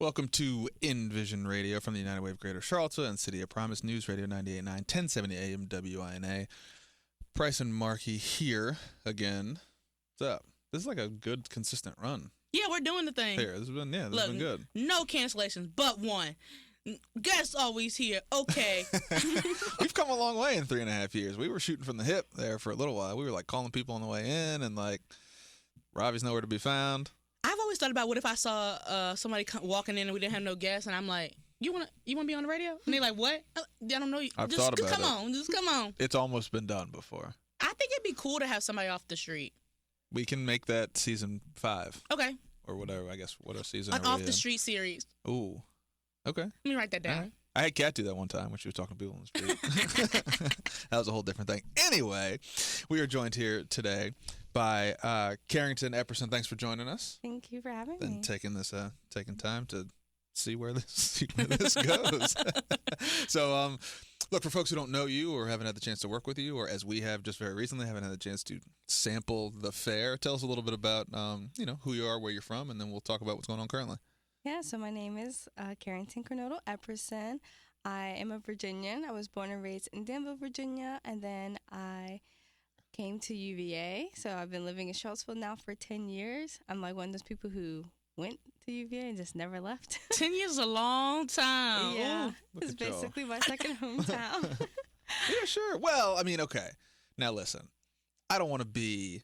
Welcome to Envision Radio from the United Way of Greater Charlottesville and City of Promise News Radio 98.9, 1070 AM WINA. Price and Markey here again. What's up? This is like a good, consistent run. Yeah, we're doing the thing. Here, this has been good. No cancellations, but one. Guests always here. Okay. We've come a long way in 3.5 years. We were shooting from the hip there for a little while. We were like calling people on the way in, and like Robbie's nowhere to be found. I've always thought about what if I saw somebody walking in and we didn't have no guests, and I'm like, you wanna be on the radio? And they're like, what? I don't know you. I've just thought about come it. on, just come on. It's almost been done before. I think it'd be cool to have somebody off the street. We can make that season 5 Okay. or whatever. I guess what season? An are we off the in? street series. Ooh. Okay. Let me write that down. Right. I had Kat do that one time when she was talking to people on the street. That was a whole different thing. Anyway, we are joined here today by Carrington Epperson. Thanks for joining us. Thank you for having me. And taking time to see where this goes. So, look, for folks who don't know you or haven't had the chance to work with you, or as we have just very recently haven't had the chance to sample the fare, tell us a little bit about who you are, where you're from, and then we'll talk about what's going on currently. Yeah, so my name is Carrington Epperson. I am a Virginian. I was born and raised in Danville, Virginia, and then I came to UVA. So I've been living in Charlottesville now for 10 years. I'm like one of those people who went to UVA and just never left. 10 years is a long time. Yeah, Ooh, it's basically my second hometown. Yeah, sure. Well, I mean, okay. Now listen, I don't want to be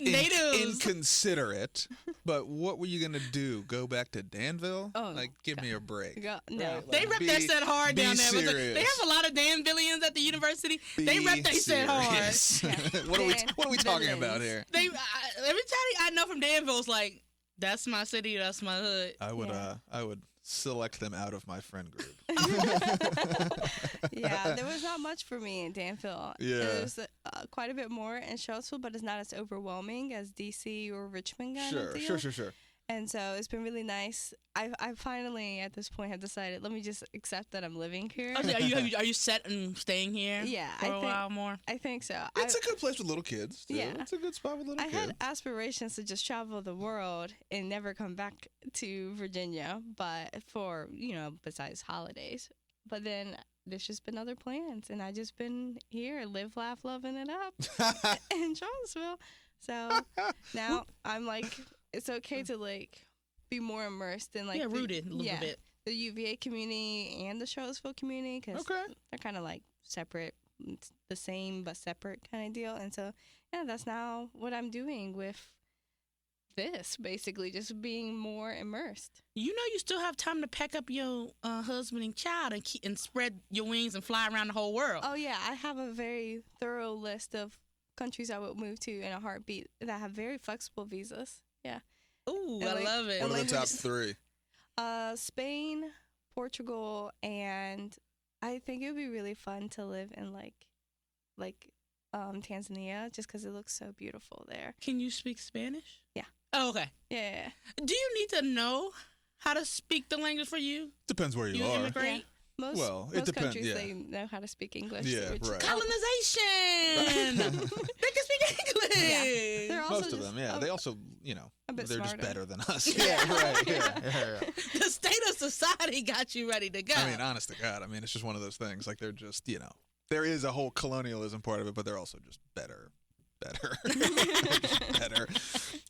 Natives. inconsiderate, but what were you gonna do? Go back to Danville? Oh, like, give me a break. No. Right? They rep that set hard down there. Serious. They have a lot of Danvillians at the university. They rep that set hard. Yeah. What are we talking about here? Everybody I know from Danville's like, that's my city, that's my hood. I would select them out of my friend group. Yeah, there was not much for me in Danville. Yeah. There was quite a bit more in Charlottesville, but it's not as overwhelming as DC or Richmond kind of deal. Sure. And so it's been really nice. I finally, at this point, have decided, let me just accept that I'm living here. Oh, so are you set and staying here Yeah, for a while more? I think so. It's a good place with little kids, too. Yeah. It's a good spot with little I kids. had aspirations to just travel the world and never come back to Virginia, but besides holidays. But then there's just been other plans, and I just been here, live, laugh, loving it up in Charlottesville. So now I'm like, it's okay to like be more immersed in like rooted a little bit. The UVA community and the Charlottesville community, because they're kind of like separate, it's the same but separate kind of deal. And so that's now what I'm doing with this, basically just being more immersed. You know, you still have time to pack up your husband and child and spread your wings and fly around the whole world. Oh yeah, I have a very thorough list of countries I would move to in a heartbeat that have very flexible visas. Yeah. Ooh, I love it. What are the top 3? Spain, Portugal, and I think it would be really fun to live in like Tanzania, just because it looks so beautiful there. Can you speak Spanish? Yeah. Oh, okay. Yeah. Do you need to know how to speak the language for you? Depends where you are. Immigrate? Yeah. Most it depends. countries, yeah. they know how to speak English. Yeah, which right. Colonization. They can speak English. Yeah. They're also Most of them, yeah. They also, a bit they're smarter. just better than us. Yeah, right. Yeah. The state of society got you ready to go. I mean, honest to God, it's just one of those things. Like, they're just, there is a whole colonialism part of it, but they're also just better. Just better.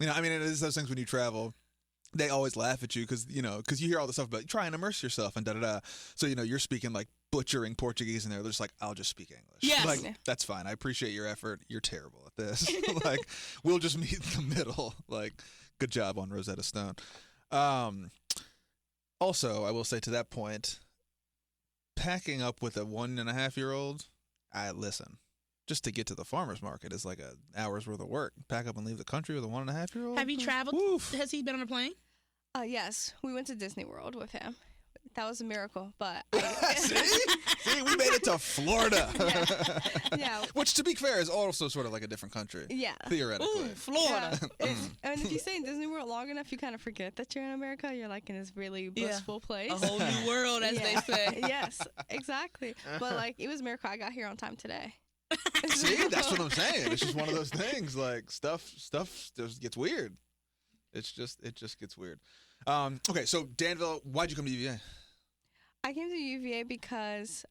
It is those things when you travel. They always laugh at you because you hear all the stuff about try and immerse yourself and da-da-da. So, you're speaking like butchering Portuguese in there. They're just like, I'll just speak English. Yes. Like, that's fine. I appreciate your effort. You're terrible at this. Like, we'll just meet in the middle. Like, good job on Rosetta Stone. Also, I will say to that point, packing up with a 1.5-year-old, listen. Just to get to the farmer's market is like an hour's worth of work. Pack up and leave the country with a 1.5-year-old? Have you traveled? Oof. Has he been on a plane? Yes, we went to Disney World with him. That was a miracle, but See, we made it to Florida. Yeah. Which, to be fair, is also sort of like a different country. Yeah. Theoretically. Ooh, Florida. If you stay in Disney World long enough, you kind of forget that you're in America. You're like in this really blissful place. A whole new world, as they say. Yes, exactly. But like, it was a miracle I got here on time today. See, that's what I'm saying. It's just one of those things. Like, stuff just gets weird. It just gets weird. Okay, so Danville, why'd you come to UVA? I came to UVA because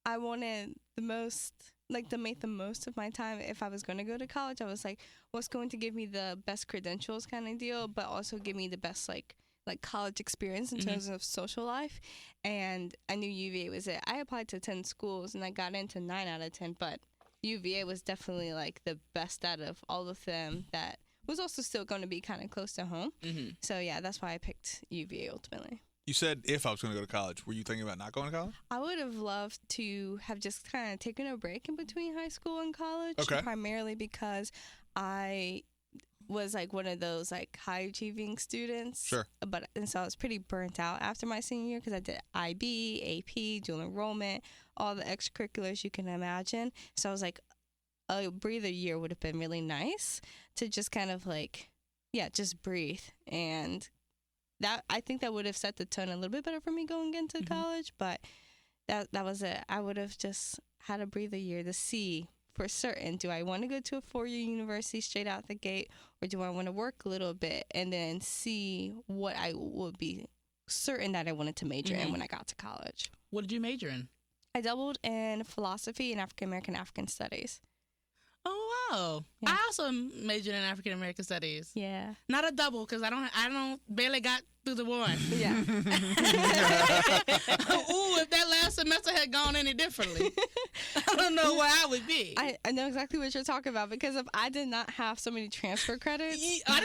I wanted to make the most of my time. If I was going to go to college, I was like, what's going to give me the best credentials kind of deal, but also give me the best like college experience in terms of social life. And I knew UVA was it. I applied to 10 schools and I got into 9 out of 10, but UVA was definitely like the best out of all of them that was also still going to be kind of close to home. So yeah, that's why I picked UVA ultimately. You said if I was going to go to college. Were you thinking about not going to college? I would have loved to have just kind of taken a break in between high school and college, Okay. primarily because I was like one of those like high achieving students. Sure. And so I was pretty burnt out after my senior year because I did IB, AP, dual enrollment, all the extracurriculars you can imagine. So I was like, a breather year would have been really nice to just kind of like, yeah, just breathe. And that, I think that would have set the tone a little bit better for me going into college, but that was it. I would have just had a breather year to see for certain, do I want to go to a 4-year university straight out the gate, or do I want to work a little bit and then see what I would be certain that I wanted to major in when I got to college. What did you major in? I doubled in philosophy and African Studies. Oh wow! Yeah. I also majored in African American Studies. Yeah. Not a double because I don't barely got through the one. Yeah. Ooh, if that last semester had gone any differently, I don't know where I would be. I know exactly what you're talking about because if I did not have so many transfer credits, I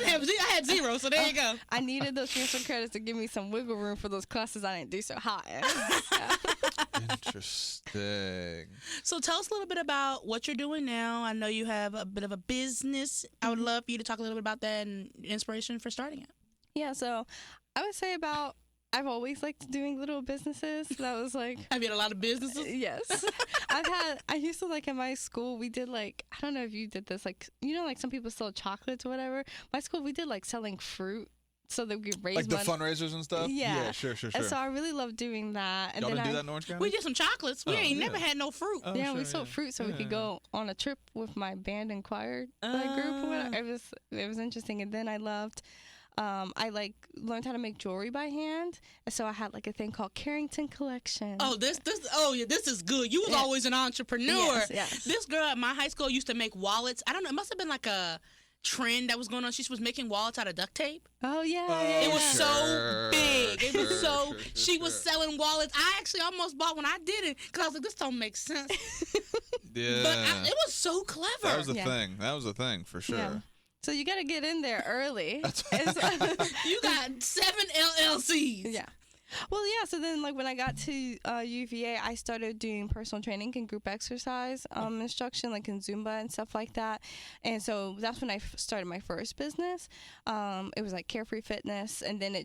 had 0, so there you go. I needed those transfer credits to give me some wiggle room for those classes I didn't do so hot in. Interesting. So tell us a little bit about what you're doing now. I know you have a bit of a business. I would love for you to talk a little bit about that and inspiration for starting it. Yeah, so I would say I've always liked doing little businesses. That was like... Have you had a lot of businesses? Yes. I used to like in my school, we did like, I don't know if you did this, like, you know, like some people sell chocolates or whatever. My school, we did like selling fruit so that we could raise like the money. fundraisers and stuff? Yeah. Sure. And so I really loved doing that. And Y'all then didn't do that in Orange County? We did some chocolates. We ain't never had no fruit. Oh, yeah, sure, we sold fruit so we could go on a trip with my band and choir group or whatever. It was interesting. And then I loved... I learned how to make jewelry by hand, and so I had like a thing called Carrington Collection. Oh, this is good. You was always an entrepreneur. Yes. This girl at my high school used to make wallets. I don't know. It must have been like a trend that was going on. She was making wallets out of duct tape. Oh yeah, It was so big. It was so. Sure. She was selling wallets. I actually almost bought one. I didn't because I was like, this don't make sense. Yeah. But it was so clever. That was the thing. That was the thing for sure. Yeah. So you got to get in there early. You got 7 LLCs. Yeah. Well, yeah. So then, like when I got to UVA, I started doing personal training and group exercise instruction, like in Zumba and stuff like that. And so that's when I started my first business. It was like Carefree Fitness, and then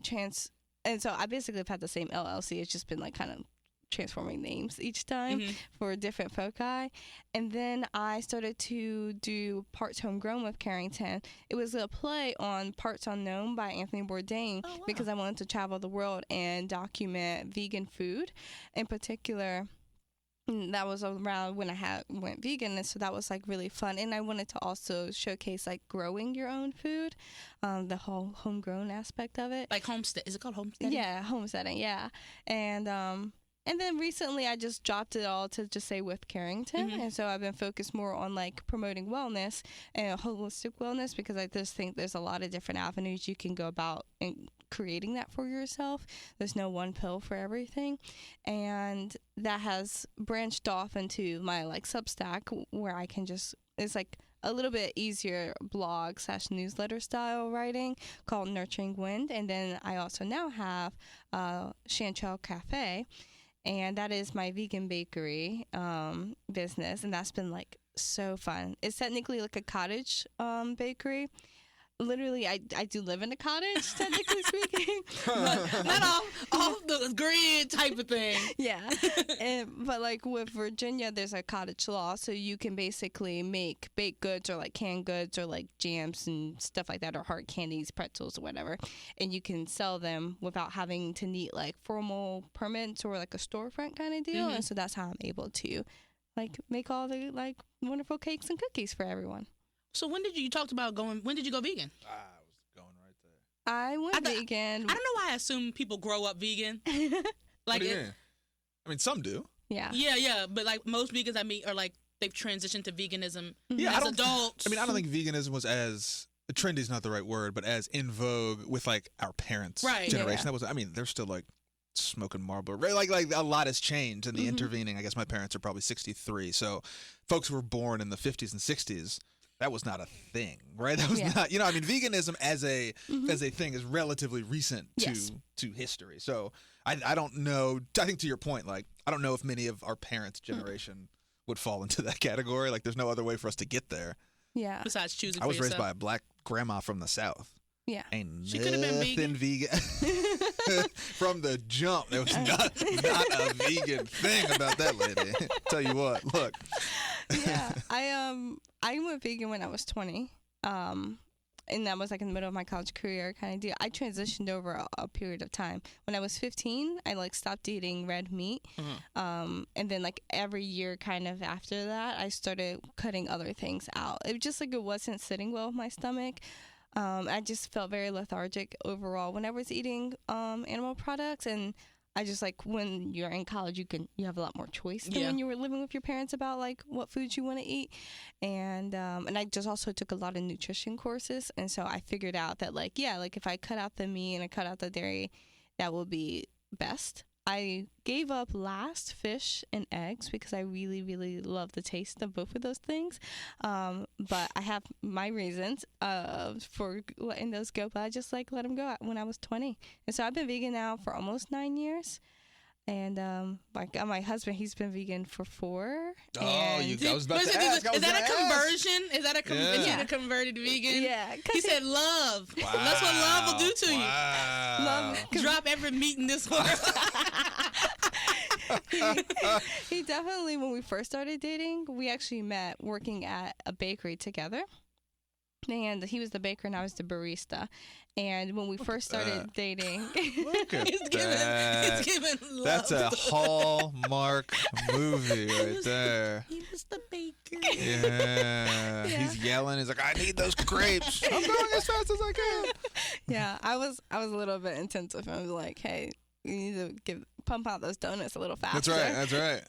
and so I basically have had the same LLC. It's just been like kind of transforming names each time for different foci. And then I started to do Parts Homegrown with Carrington. It was a play on Parts Unknown by Anthony Bourdain because I wanted to travel the world and document vegan food. In particular, that was around when I went vegan, and so that was like really fun. And I wanted to also showcase like growing your own food, the whole homegrown aspect of it. Like homestead. Is it called homesteading? Yeah, homesteading, yeah. And then recently I just dropped it all to just say with Carrington. And so I've been focused more on like promoting wellness and holistic wellness because I just think there's a lot of different avenues you can go about in creating that for yourself. There's no one pill for everything. And that has branched off into my like Substack where I can just, it's like a little bit easier blog/newsletter style writing called Nurturing Wind. And then I also now have Chanterelle Cafe. And that is my vegan bakery business. And that's been like so fun. It's technically like a cottage bakery. Literally, I do live in a cottage, technically speaking. Not off the grid type of thing. Yeah. But like with Virginia, there's a cottage law. So you can basically make baked goods or like canned goods or like jams and stuff like that or hard candies, pretzels or whatever. And you can sell them without having to need like formal permits or like a storefront kind of deal. And so that's how I'm able to like make all the like wonderful cakes and cookies for everyone. So when did you talked about going? When did you go vegan? I was going right there. I went vegan. I don't know why I assume people grow up vegan. What do you mean? I mean, some do. Yeah. Yeah. But like most vegans I meet are like they've transitioned to veganism Yeah, as adults. I mean, I don't think veganism was as trendy is not the right word, but as in vogue with like our parents' generation. Yeah. That was. I mean, they're still like smoking Marlboro. Right? Like a lot has changed in the intervening. I guess my parents are probably 63, so folks who were born in the 50s and 60s. That was not a thing, right? That was not, I mean, veganism as a thing is relatively recent to history. So I don't know. I think to your point, like I don't know if many of our parents' generation would fall into that category. Like there's no other way for us to get there. Yeah. Besides choosing, I was for raised yourself. by a black grandma from the South. Yeah. Ain't She could have been vegan. From the jump. There was not a vegan thing about that lady. Tell you what, look. Yeah. I went vegan when I was 20. And that was like in the middle of my college career kind of deal. I transitioned over a period of time. When I was 15, I like stopped eating red meat. And then like every year kind of after that, I started cutting other things out. It just like it wasn't sitting well with my stomach. I just felt very lethargic overall when I was eating animal products. And I just like when you're in college, you have a lot more choice than when you were living with your parents about like what foods you want to eat, and I just also took a lot of nutrition courses, and so I figured out that like if I cut out the meat and I cut out the dairy, that will be best. I gave up last fish and eggs because I really, really love the taste of both of those things. But I have my reasons for letting those go. But I just like let them go when I was 20. And so I've been vegan now for almost 9 years. And my husband, he's been vegan for 4. Oh, I was about to ask. Is that a conversion? Is that a converted vegan? Yeah. He said love. Wow. That's what love will do to you. Wow. Drop every meat in this world. He definitely, when we first started dating, we actually met working at a bakery together. And he was the baker and I was the barista. And when we first started dating, Look at He's that. giving love. That's a Hallmark movie right there. He was the baker. Yeah. He's yelling. He's like, I need those grapes. I'm going as fast as I can. yeah, I was a little bit intense with him. I was like, hey, you need to pump out those donuts a little faster. That's right.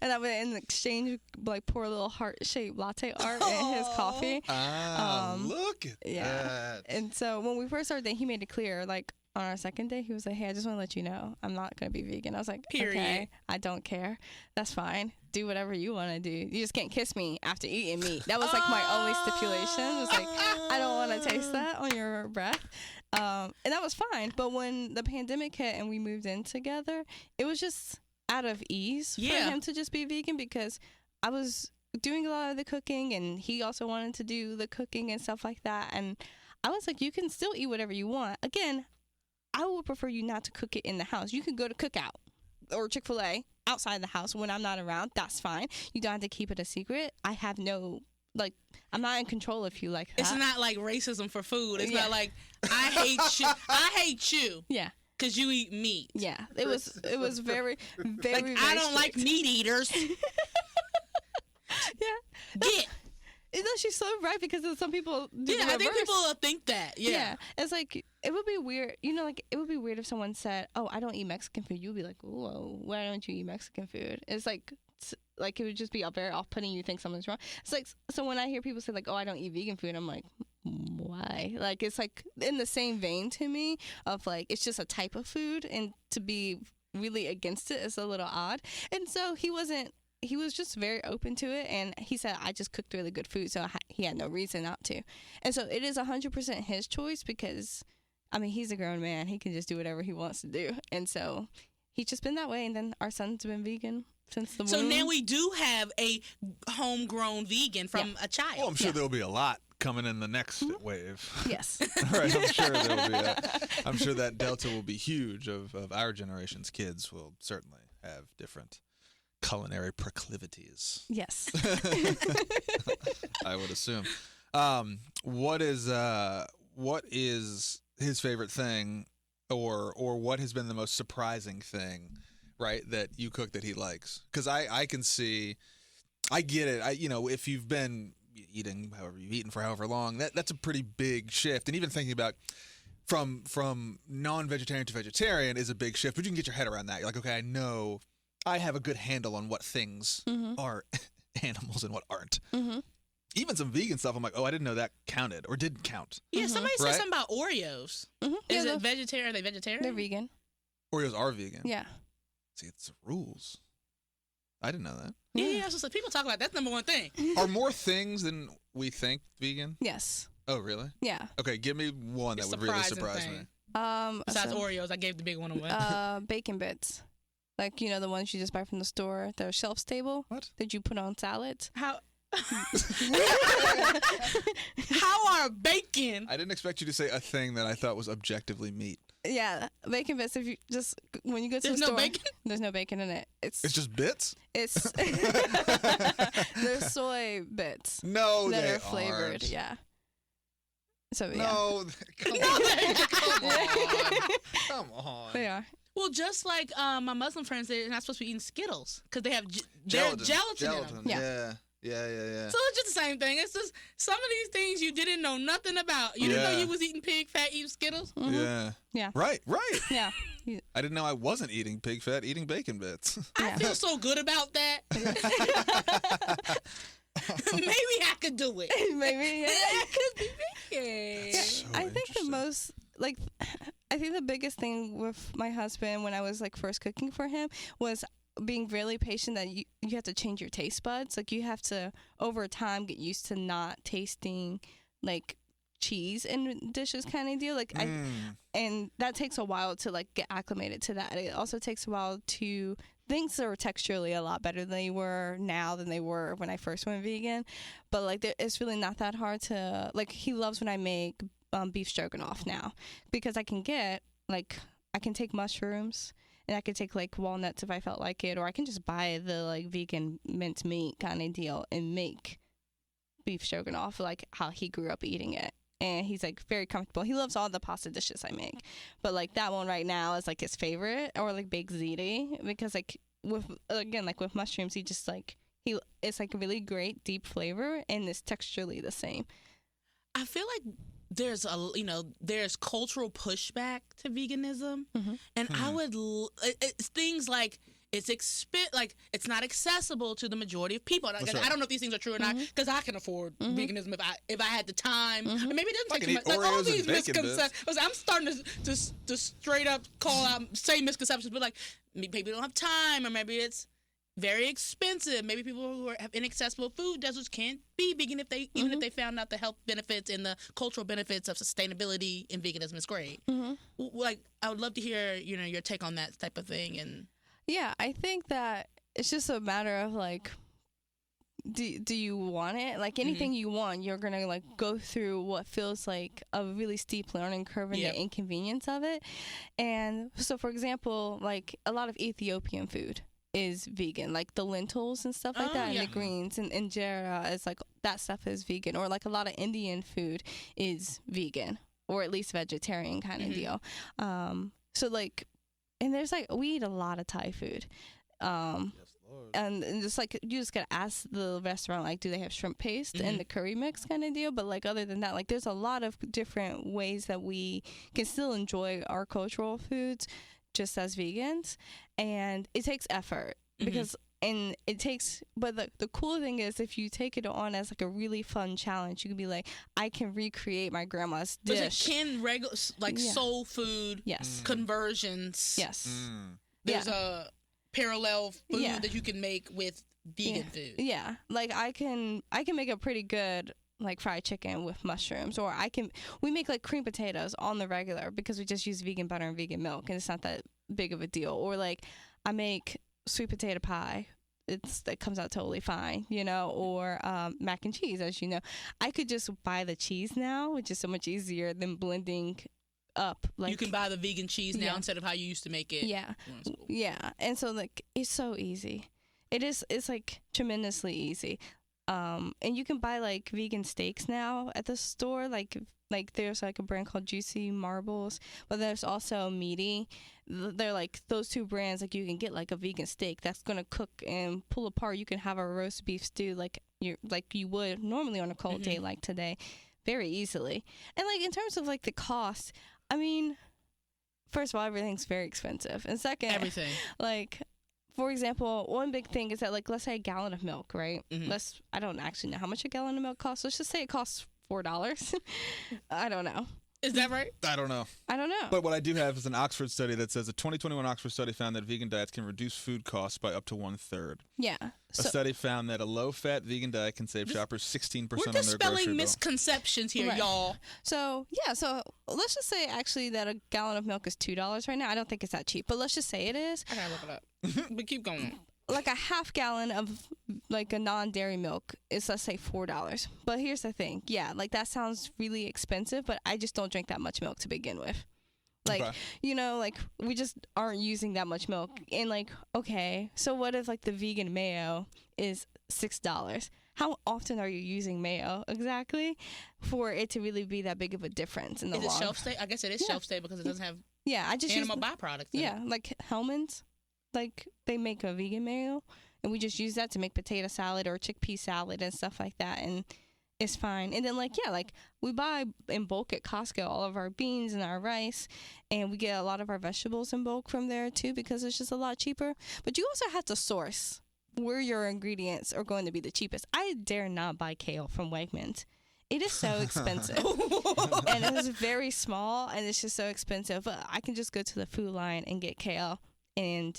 And I would in exchange like pour a little heart-shaped latte art in his coffee. Look at that. And so when we first started dating, he made it clear, like on our second day, he was like, hey, I just want to let you know I'm not going to be vegan. I was like, Period. Okay, I don't care. That's fine. Do whatever you want to do. You just can't kiss me after eating meat. That was like my only stipulation. It was like, I don't want to taste that on your breath. And that was fine. But when the pandemic hit and we moved in together, it was just out of ease for him to just be vegan because I was doing a lot of the cooking and he also wanted to do the cooking and stuff like that. And I was like, you can still eat whatever you want. Again, I would prefer you not to cook it in the house. You can go to Cookout or Chick-fil-A outside the house when I'm not around. That's fine. You don't have to keep it a secret. I have no... Like, I'm not in control if you like that. It's not like racism for food. It's not like, I hate you. I hate you. Yeah. Because you eat meat. Yeah. It was very, very, like, very I don't like strict. meat eaters. Yeah. Get. No, she's so right because some people do the I think reverse. people think that. Yeah. It's like, it would be weird. You know, like, it would be weird if someone said, oh, I don't eat Mexican food. You'd be like, whoa, why don't you eat Mexican food? It's like it would just be very off-putting. You think something's wrong. It's like, so when I hear people say like, oh, I don't eat vegan food, I'm like, why? Like, it's like in the same vein to me of like, it's just a type of food, and to be really against it is a little odd. And so he was just very open to it, and he said, I just cooked really good food, so he had no reason not to. And so it is 100% his choice because, I mean, he's a grown man. He can just do whatever he wants to do. And so he's just been that way, and then our son's been vegan since the womb. So now we do have a homegrown vegan from a child. Well, I'm sure there'll be a lot coming in the next wave. Yes. Right, I'm sure that delta will be huge of our generation's kids will certainly have different culinary proclivities. Yes. I would assume. What is his favorite thing, or what has been the most surprising thing, right, that you cook that he likes? Because I can see, I get it. If you've been eating however you've eaten for however long, that's a pretty big shift. And even thinking about from non-vegetarian to vegetarian is a big shift, but you can get your head around that. You're like, okay, I know I have a good handle on what things are animals and what aren't. Even some vegan stuff, I'm like, oh, I didn't know that counted or didn't count. Yeah, somebody said something about Oreos. Is it vegetarian? Are they vegetarian? They're vegan. Oreos are vegan. Yeah. See, it's the rules. I didn't know that. Yeah, so people talk about that's number one thing. Are more things than we think vegan? Yes. Oh, really? Yeah. Okay, give me one that would really surprise me. Besides Oreos, I gave the big one away. Bacon bits. Like, you know, the ones you just buy from the store. They're shelf stable. What? That you put on salads. How are bacon? I didn't expect you to say a thing that I thought was objectively meat. Yeah, bacon bits. If you just when you go to There's the store, no bacon? There's no bacon in it. It's just bits? It's there's soy bits. No, that they are flavored. aren't. Yeah. So yeah. No, come on. Come on. They are. Well, just like my Muslim friends, they're not supposed to be eating Skittles because they have gelatin in them. Yeah. So it's just the same thing. It's just some of these things you didn't know nothing about. You didn't know you was eating pig fat, eating Skittles. Yeah. Right. Yeah. I didn't know I wasn't eating pig fat, eating bacon bits. I feel so good about that. Maybe I could do it. Maybe. Yeah. I could be vegan. So I think the interesting. most I think the biggest thing with my husband when I was like first cooking for him was being really patient that you have to change your taste buds. Like you have to over time get used to not tasting like cheese in dishes kind of deal. Like and that takes a while to like get acclimated to that. It also takes a while to things are texturally a lot better than they were now than they were when I first went vegan. But like it's really not that hard to like he loves when I make beef stroganoff now because I can take mushrooms and I could take like walnuts if I felt like it, or I can just buy the like vegan minced meat kind of deal and make beef stroganoff like how he grew up eating it. And he's like very comfortable. He loves all the pasta dishes I make, but like that one right now is like his favorite, or like baked ziti, because like with mushrooms, he just like it's like a really great deep flavor and it's texturally the same. I feel like there's there's cultural pushback to veganism, and I would it's things like it's not accessible to the majority of people. I don't know if these things are true or not because I can afford veganism if I had the time. Or maybe it doesn't take too much. Like all these misconceptions. I'm starting to straight up call out say misconceptions, but like maybe people don't have time, or maybe it's very expensive. Maybe people who have inaccessible food deserts can't be vegan even if they found out the health benefits and the cultural benefits of sustainability in veganism is great. Like I would love to hear your take on that type of thing. And yeah, I think that it's just a matter of like do you want it? Like anything you want, you're gonna like go through what feels like a really steep learning curve and the inconvenience of it. And so for example, like a lot of Ethiopian food is vegan, like the lentils and stuff like that, and the greens and injera is like that stuff is vegan, or like a lot of Indian food is vegan or at least vegetarian kind of deal. So like, and there's like we eat a lot of Thai food, and just like you just gotta ask the restaurant like do they have shrimp paste and the curry mix kind of deal. But like other than that, like there's a lot of different ways that we can still enjoy our cultural foods just as vegans, and it takes effort because but the cool thing is if you take it on as like a really fun challenge, you can be like, I can recreate my grandma's dish. But can regular soul food conversions? There's a parallel food that you can make with vegan food. Yeah, like I can make a pretty good like fried chicken with mushrooms, or we make like cream potatoes on the regular because we just use vegan butter and vegan milk and it's not that big of a deal. Or like I make sweet potato pie, it comes out totally fine, or mac and cheese. As you know, I could just buy the cheese now, which is so much easier than blending up. Like you can buy the vegan cheese now instead of how you used to make it. And so like it's so easy. It's like tremendously easy. And you can buy like vegan steaks now at the store. Like there's like a brand called Juicy Marbles, but there's also Meaty. They're like those two brands. Like you can get like a vegan steak that's gonna cook and pull apart. You can have a roast beef stew like you would normally on a cold day like today, very easily. And like in terms of like the cost, I mean, first of all, everything's very expensive. And second, Everything. like, for example, one big thing is that, like, let's say a gallon of milk, right? Mhm. I don't actually know how much a gallon of milk costs. Let's just say it costs $4. I don't know. Is that right? I don't know. But What I do have is an Oxford study that says a 2021 Oxford study found that vegan diets can reduce food costs by up to 1/3. yeah. A study found that a low-fat vegan diet can save shoppers 16% We're on their grocery dispelling bill. misconceptions here, Right. y'all. So let's just say actually that a gallon of milk is $2 right now. I don't think it's that cheap, but let's just say it is. I gotta look it up. But keep going. Like a half gallon of like a non-dairy milk is, let's say, $4. But here's the thing. Yeah, like that sounds really expensive, but I just don't drink that much milk to begin with. Like, Okay. like we just aren't using that much milk. And like, okay, so what if like the vegan mayo is $6? How often are you using mayo exactly for it to really be that big of a difference in the Is it long? shelf stay? I guess it is Yeah. shelf stay because it doesn't have Yeah, I just animal use byproducts. in yeah, it. like Hellman's, like they make a vegan mayo, and we just use that to make potato salad or chickpea salad and stuff like that, and it's fine. And then like we buy in bulk at Costco all of our beans and our rice, and we get a lot of our vegetables in bulk from there too because it's just a lot cheaper. But you also have to source where your ingredients are going to be the cheapest. I dare not buy kale from Wegmans. It is so expensive. And it's very small, and it's just so expensive. But I can just go to the food line and get kale, and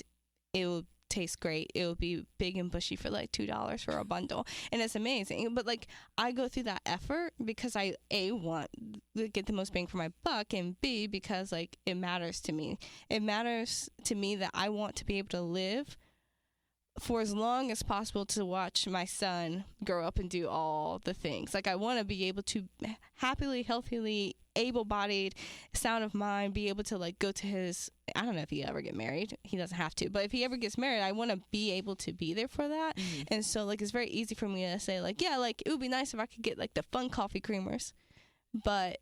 it will taste great. It will be big and bushy for like $2 for a bundle, and it's amazing. But like I go through that effort because I want to get the most bang for my buck, and B, because like it matters to me. It matters to me that I want to be able to live for as long as possible to watch my son grow up and do all the things. Like I want to be able to happily, healthily, able-bodied, sound of mind, be able to like go to his, I don't know if he ever get married. He doesn't have to, but if he ever gets married, I want to be able to be there for that. Mhm. And so like it's very easy for me to say like, yeah, like it would be nice if I could get like the fun coffee creamers, but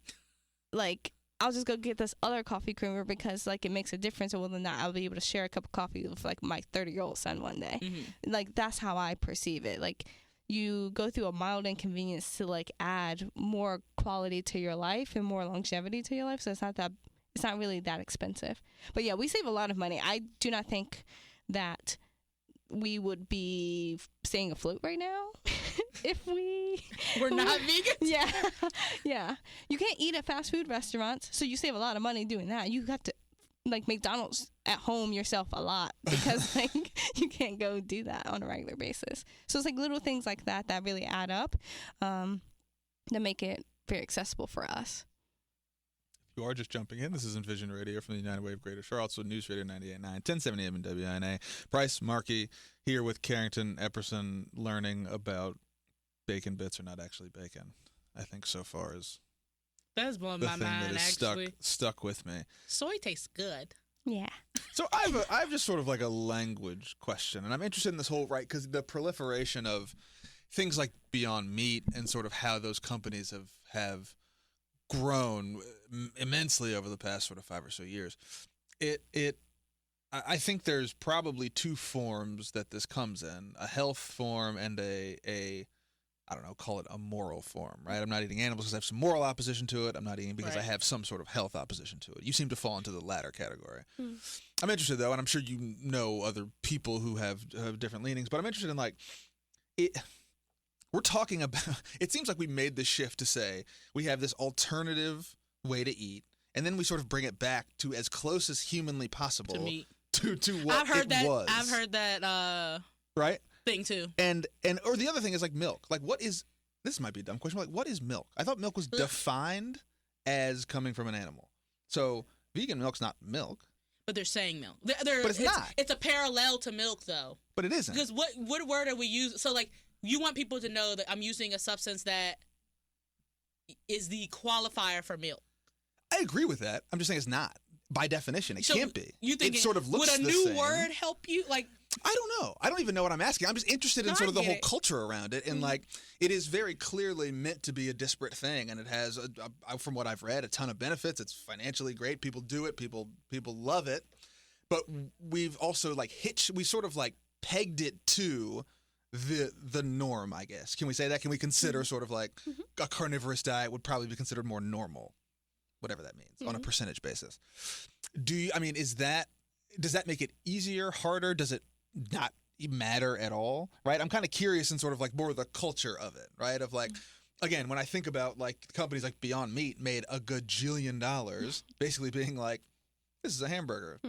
like I'll just go get this other coffee creamer because like it makes a difference, and whether or not I'll be able to share a cup of coffee with like my 30-year-old son one day. Mhm. Like that's how I perceive it. Like you go through a mild inconvenience to like add more quality to your life and more longevity to your life, so it's not really that expensive. But yeah, we save a lot of money. I do not think that we would be staying afloat right now if We're not vegan. yeah. Yeah. You can't eat at fast food restaurants, so you save a lot of money doing that. You have to like McDonald's at home yourself a lot because like you can't go do that on a regular basis. So it's like little things like that that really add up that make it very accessible for us. You are just jumping in. This is Envision Radio from the United Way of Greater Charlottesville, News Radio 98.9, 1070 AM and WINA. Price, Markey, here with Carrington Epperson, learning about bacon bits are not actually bacon. I think so far is That's blowing the my thing mind, that is actually. stuck with me. Soy tastes good. Yeah. So I've just sort of like a language question, and I'm interested in this whole, right, because the proliferation of things like Beyond Meat and sort of how those companies have grown immensely over the past sort of 5 or so years. I think there's probably two forms that this comes in: a health form and a I don't know, call it a moral form, right? I'm not eating animals because I have some moral opposition to it. I'm not eating because I Right. have some sort of health opposition to it. You seem to fall into the latter category. Mm. I'm interested, though, and I'm sure you know other people who have different leanings, but I'm interested in, like, it. We're talking about, it seems like we made this shift to say we have this alternative way to eat, and then we sort of bring it back to as close as humanly possible To meat. to what I've heard it that. was. I've heard that right? thing too. And or the other thing is like milk. Like what is, this might be a dumb question, but like what is milk? I thought milk was defined as coming from an animal. So vegan milk's not milk. But they're saying milk. But it's not. It's a parallel to milk though. But it isn't. Because what word are we using? So like you want people to know that I'm using a substance that is the qualifier for milk. I agree with that. I'm just saying it's not. By definition, it So can't be. You think it sort of looks would a the new same. word help you? Like I don't know. I don't even know what I'm asking. I'm just interested in No, sort I of the get whole it. culture around it. And like, it is very clearly meant to be a disparate thing. And it has, from what I've read, a ton of benefits. It's financially great. People do it. People love it. But we've also like we sort of like pegged it to the norm, I guess. Can we say that? Can we consider sort of like a carnivorous diet would probably be considered more normal? whatever that means, on a percentage basis. Does that make it easier, harder? Does it not matter at all? Right? I'm kind of curious in sort of like more of the culture of it, right? Of like, again, when I think about like companies like Beyond Meat made a gajillion dollars basically being like, this is a hamburger,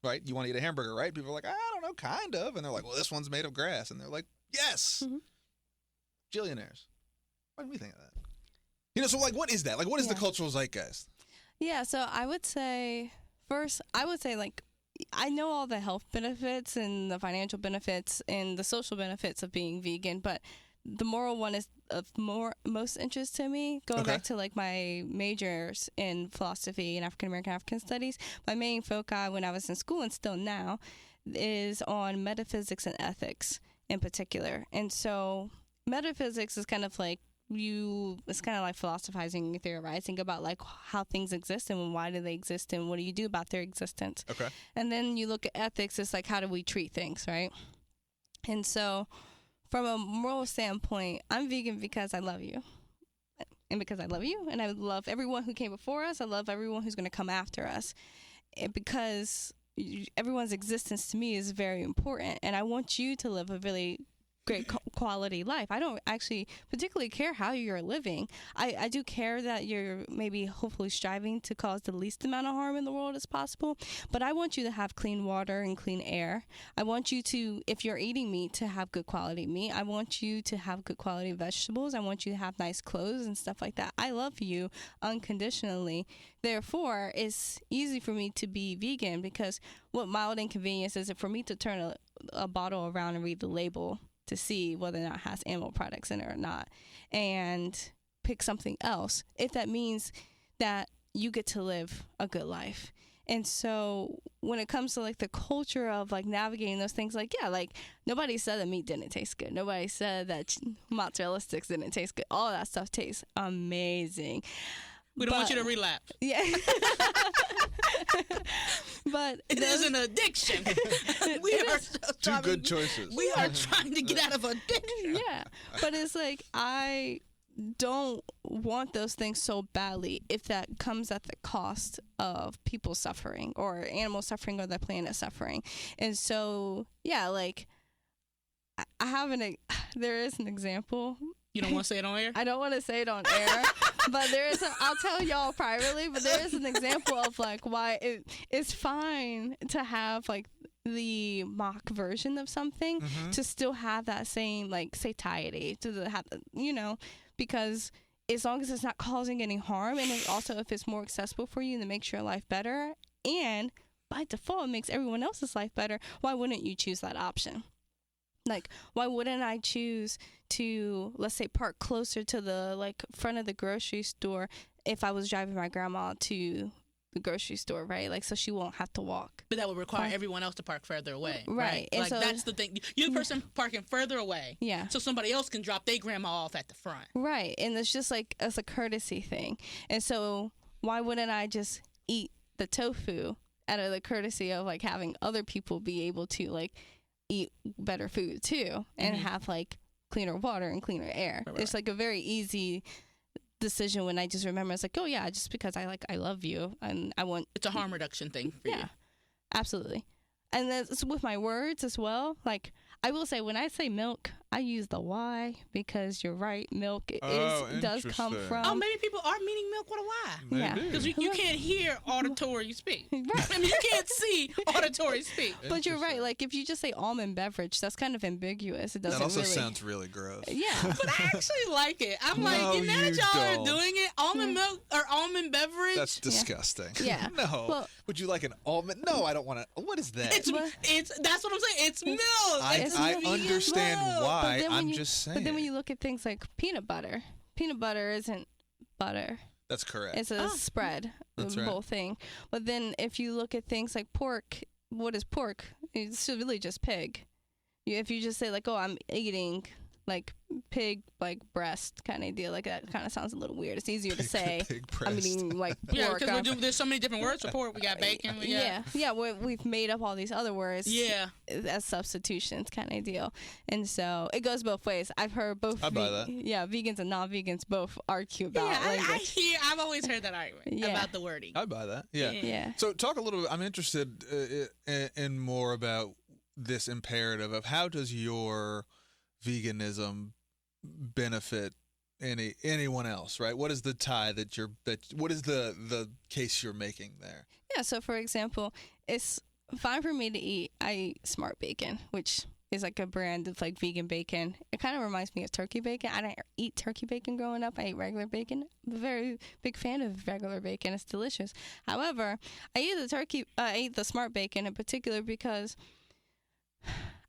right? You want to eat a hamburger, right? People are like, I don't know, kind of. And they're like, well, this one's made of grass. And they're like, yes, jillionaires. Why didn't we think of that? So like, what is that? Like, what is the cultural zeitgeist? Yeah, so I would say, like, I know all the health benefits and the financial benefits and the social benefits of being vegan, but the moral one is of most interest to me. Going back to like my majors in philosophy and African Studies, my main foci when I was in school and still now is on metaphysics and ethics in particular. And so metaphysics is kind of like it's kind of like philosophizing, theorizing about like how things exist and why do they exist and what do you do about their existence. Okay. And then you look at ethics, it's like how do we treat things, right? And so from a moral standpoint, I'm vegan because I love you. And because I love you and I love everyone who came before us. I love everyone who's going to come after us. And because everyone's existence to me is very important. And I want you to live a really great quality life. I don't actually particularly care how you're living. I do care that you're maybe hopefully striving to cause the least amount of harm in the world as possible, but I want you to have clean water and clean air. I want you to, if you're eating meat, to have good quality meat. I want you to have good quality vegetables. I want you to have nice clothes and stuff like that. I love you unconditionally. Therefore, it's easy for me to be vegan because what mild inconvenience is it for me to turn a bottle around and read the label to see whether or not it has animal products in it or not, and pick something else if that means that you get to live a good life. And so when it comes to like the culture of like navigating those things, like, yeah, like nobody said that meat didn't taste good. Nobody said that mozzarella sticks didn't taste good. All that stuff tastes amazing. We don't want you to relapse. Yeah. But it is an addiction. We are two good choices. We are trying to get out of addiction. Yeah. But it's like, I don't want those things so badly if that comes at the cost of people suffering or animal suffering or the planet suffering. And so, yeah, like there is an example. You don't want to say it on air? I don't want to say it on air, but I'll tell y'all privately, but there is an example of like why it's fine to have like the mock version of something to still have that same like satiety because as long as it's not causing any harm and also if it's more accessible for you and it makes your life better and by default it makes everyone else's life better, why wouldn't you choose that option? Like, why wouldn't I choose to, let's say, park closer to the, like, front of the grocery store if I was driving my grandma to the grocery store, right? Like, so she won't have to walk. But that would require everyone else to park further away. Right. Like, so, that's the thing. You're the person parking further away. Yeah. So somebody else can drop their grandma off at the front. Right. And it's just, like, it's a courtesy thing. And so why wouldn't I just eat the tofu out of the courtesy of, like, having other people be able to, like, eat better food too and have like cleaner water and cleaner air. Right. It's like a very easy decision when I just remember it's like, oh yeah, just because I love you and I want. It's a harm reduction thing for you. Yeah, absolutely. And that's with my words as well. Like I will say when I say milk, I use the Y because you're right. Milk does come from. Oh, maybe people are meaning milk with a Y. Yeah, because you can't hear auditory speak. Right. I mean, you can't see auditory speak. But you're right. Like if you just say almond beverage, that's kind of ambiguous. It doesn't. That also sounds really gross. Yeah, but I actually like it. I'm like, now that y'all are doing it, almond milk or almond beverage. That's disgusting. Yeah. No. Well, would you like an almond? No, I don't want to. What is that? It's that's what I'm saying. It's milk. I understand why. I'm just saying. But then when you look at things like peanut butter isn't butter. That's correct. It's a spread, the whole thing. But then if you look at things like pork, what is pork? It's really just pig. If you just say like, oh, I'm eating like pig like breast kind of deal. Like that kind of sounds a little weird. It's easier to say. Pig breast. I'm eating like Yeah, pork. because there's so many different words for pork. We got bacon. We got, We've made up all these other words. Yeah. As substitutions kind of deal, and so it goes both ways. I've heard both. I buy that. Yeah, vegans and non-vegans both argue about language. I've always heard that argument about the wording. I buy that. Yeah. Yeah. So talk a little bit. I'm interested in more about this imperative of how does your veganism benefit anyone else, right? What is the tie what is the case you're making there? Yeah, so for example, it's fine for me to I eat Smart Bacon, which is like a brand of like vegan bacon. It kind of reminds me of turkey bacon. I didn't eat turkey bacon growing up. I ate regular bacon. I'm a very big fan of regular bacon. It's delicious. However, I ate the Smart Bacon in particular because,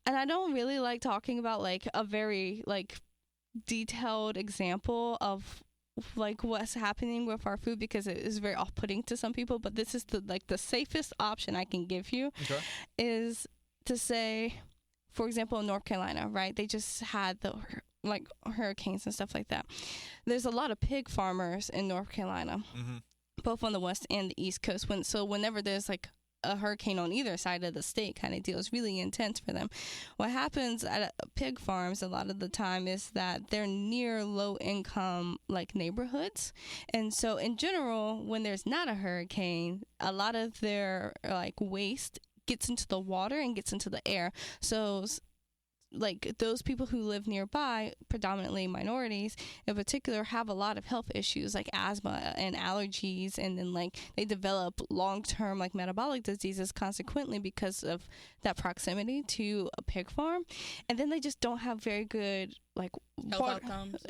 and I don't really like talking about like a very like detailed example of like what's happening with our food because it is very off-putting to some people, but this is the safest option I can give you is to say, for example, in North Carolina, right? They just had the like hurricanes and stuff like that. There's a lot of pig farmers in North Carolina, both on the west and the east coast. Whenever there's like a hurricane on either side of the state kind of deal, is really intense for them. What happens at pig farms a lot of the time is that they're near low income like neighborhoods, and so in general when there's not a hurricane, a lot of their like waste gets into the water and gets into the air. So like those people who live nearby, predominantly minorities in particular, have a lot of health issues like asthma and allergies, and then like they develop long-term like metabolic diseases consequently because of that proximity to a pig farm, and then they just don't have very good like health outcomes.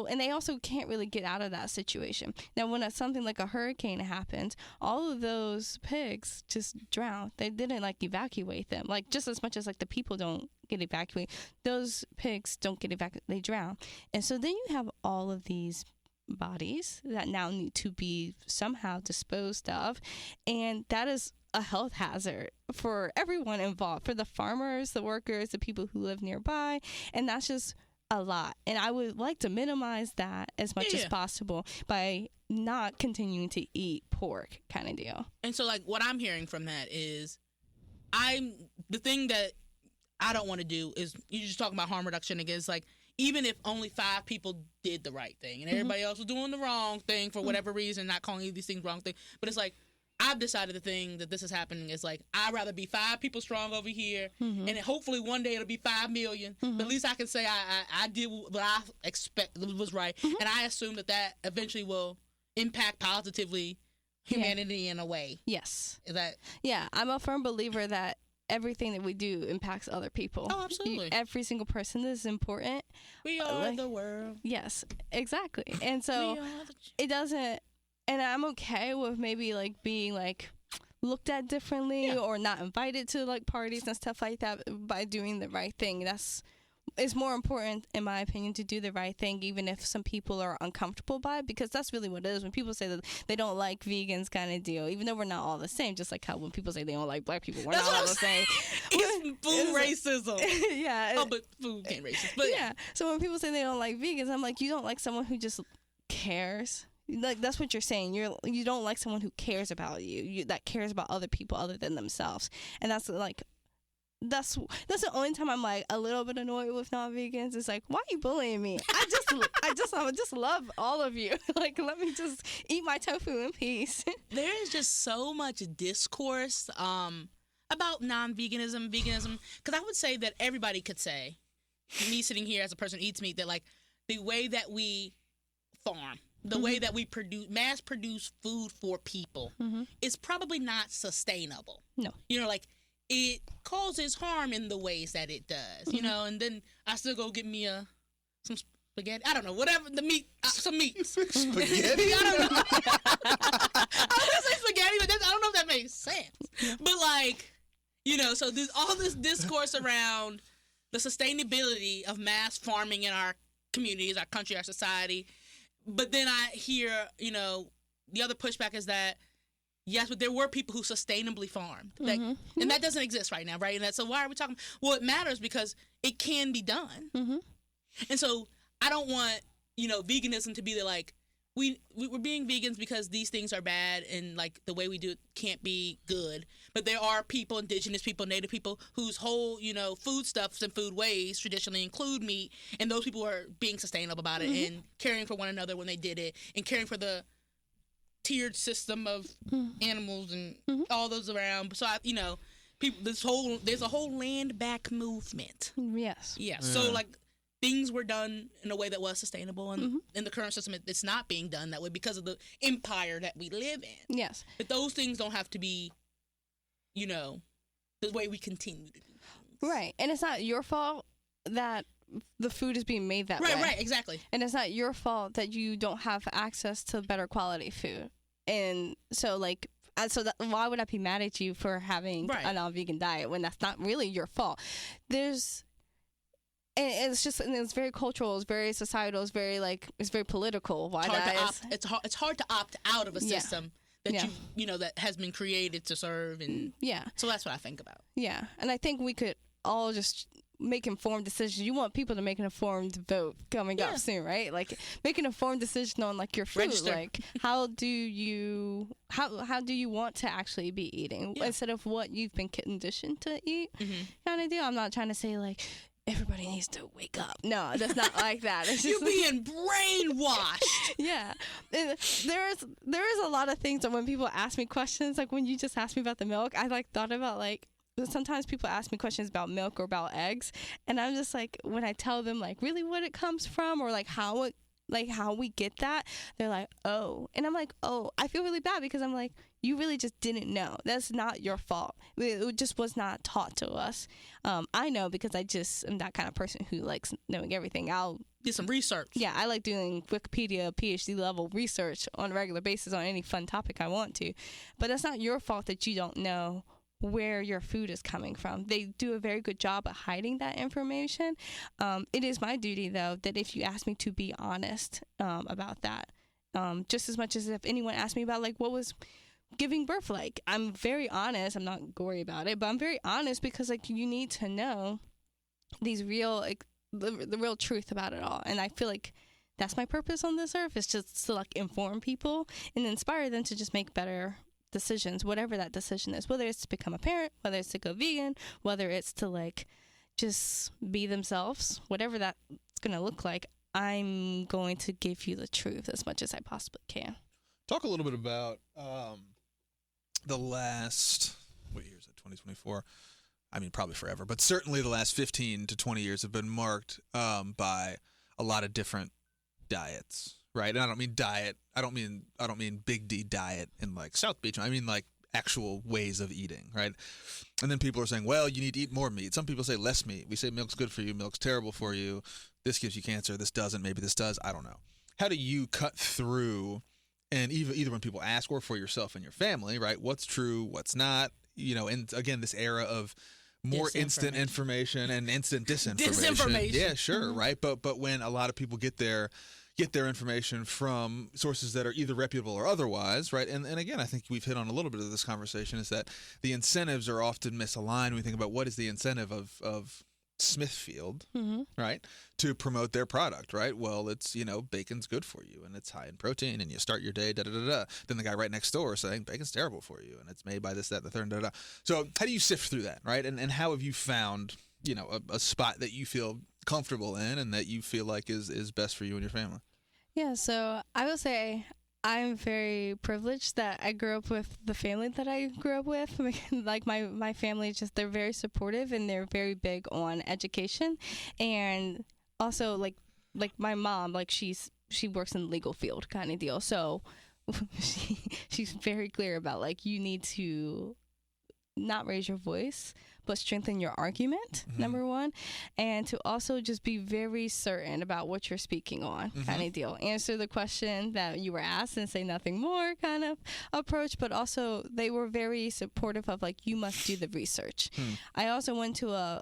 And they also can't really get out of that situation. Now when something like a hurricane happens, all of those pigs just drown. They didn't like evacuate them, like just as much as like the people don't get evacuated, those pigs don't get evacuated, they drown. And so then you have all of these bodies that now need to be somehow disposed of, and that is a health hazard for everyone involved, for the farmers, the workers, the people who live nearby, and that's just a lot. And I would like to minimize that as much as possible by not continuing to eat pork kind of deal. And so like what I'm hearing from that is the thing that I don't want to do is, you're just talking about harm reduction again, is like, even if only 5 people did the right thing and everybody else was doing the wrong thing for whatever reason, not calling these things wrong thing, but it's like, I've decided the thing that this is happening is like, I'd rather be 5 people strong over here, and hopefully one day it'll be 5 million. But at least I can say I did what I expect was right, and I assume that eventually will impact positively humanity in a way. Yes. Is that? Yeah, I'm a firm believer that everything that we do impacts other people. Oh, absolutely. Every single person is important. We are the world. Yes, exactly. And so it doesn't. And I'm okay with maybe like being like looked at differently or not invited to like parties and stuff like that by doing the right thing. It's more important, in my opinion, to do the right thing, even if some people are uncomfortable by it, because that's really what it is. When people say that they don't like vegans kind of deal, even though we're not all the same, just like how when people say they don't like black people, we're not all the same. It's food racism. Yeah. Oh, but food can't racist. But yeah. So when people say they don't like vegans, I'm like, you don't like someone who just cares. Like that's what you're saying. You don't like someone who cares about you, that cares about other people other than themselves. And that's like that's the only time I'm like a little bit annoyed with non-vegans. It's like, why are you bullying me? I just love all of you. Like, let me just eat my tofu in peace. There is just so much discourse about non-veganism, veganism, because I would say that everybody could say, me sitting here as a person who eats meat, that like the way that we farm, the way that we mass produce food for people is probably not sustainable. No. You know, like it causes harm in the ways that it does, you know, and then I still go get me some spaghetti. I don't know, whatever, some meat. Spaghetti? I don't know. I was going to say spaghetti, but I don't know if that makes sense. Yeah. But like, you know, so there's all this discourse around the sustainability of mass farming in our communities, our country, our society. But then I hear, you know, the other pushback is that Yes, but there were people who sustainably farmed, and that doesn't exist right now, right? And so why are we talking? Well, it matters because it can be done, and so I don't want veganism to be like we're being vegans because these things are bad and like the way we do it can't be good. But there are people, indigenous people, native people, whose whole foodstuffs and food ways traditionally include meat, and those people are being sustainable about it and caring for one another when they did it, and caring for the tiered system of animals and all those around. So people, there's a whole land back movement. Yes. Yeah. So like things were done in a way that was sustainable, and in the current system, it's not being done that way because of the empire that we live in. Yes. But those things don't have to be, the way we continue to do things. Right. And it's not your fault that the food is being made that way. Right, exactly. And it's not your fault that you don't have access to better quality food. And so, why would I be mad at you for having a non-vegan diet when that's not really your fault? And it's very cultural, it's very societal, it's very political. Why it's hard to opt out of a system that that has been created to serve, and so that's what I think about. Yeah, and I think we could all just make informed decisions. You want people to make an informed vote coming up soon, right? Like make an informed decision on like your food. Register. Like how do you want to actually be eating instead of what you've been conditioned to eat, kind of deal. I'm not trying to say like everybody needs to wake up. No, that's not like that. It's just you're being brainwashed. Yeah. And there is a lot of things that when people ask me questions, like when you just asked me about the milk, I like thought about like sometimes people ask me questions about milk or about eggs, and I'm just like, when I tell them like really what it comes from or like how we get that, they're like, oh. And I'm like, oh, I feel really bad because I'm like, you really just didn't know. That's not your fault. It just was not taught to us. I know because I just am that kind of person who likes knowing everything. I'll do some research. Yeah, I like doing Wikipedia, PhD level research on a regular basis on any fun topic I want to. But that's not your fault that you don't know where your food is coming from. They do a very good job at hiding that information. It is my duty, though, that if you ask me to be honest about that, just as much as if anyone asked me about like what was giving birth like, I'm very honest. I'm not gory about it, but I'm very honest because like you need to know these real like the real truth about it all. And I feel like that's my purpose on this earth, is just to like inform people and inspire them to just make better decisions, whatever that decision is, whether it's to become a parent, whether it's to go vegan, whether it's to like just be themselves, whatever that's going to look like. I'm going to give you the truth as much as I possibly can. Talk a little bit about the last, what year is it, 2024? I mean, probably forever, but certainly the last 15 to 20 years have been marked by a lot of different diets, right? And I don't mean diet. I don't mean Big D diet in like South Beach. I mean like actual ways of eating, right? And then people are saying, well, you need to eat more meat. Some people say less meat. We say milk's good for you. Milk's terrible for you. This gives you cancer. This doesn't. Maybe this does. I don't know. How do you cut through, and either when people ask or for yourself and your family, right? What's true, what's not, and again, this era of more instant information and instant disinformation. Yeah, sure, right? But when a lot of people get their information from sources that are either reputable or otherwise, right? And again, I think we've hit on a little bit of this conversation, is that the incentives are often misaligned when we think about what is the incentive of Smithfield, right, to promote their product, right? Well, it's, bacon's good for you and it's high in protein and you start your day, da-da-da-da. Then the guy right next door is saying bacon's terrible for you and it's made by this, that, the third, da-da-da. So how do you sift through that, right? And how have you found, a spot that you feel comfortable in and that you feel like is best for you and your family? Yeah, so I will say I'm very privileged that I grew up with the family that I grew up with. Like my family, they're very supportive and they're very big on education. And also like my mom, like she works in the legal field kind of deal. So she's very clear about like, you need to not raise your voice, but strengthen your argument, number one, and to also just be very certain about what you're speaking on, kind of deal. Answer the question that you were asked and say nothing more kind of approach, but also they were very supportive of like, you must do the research. I also went to a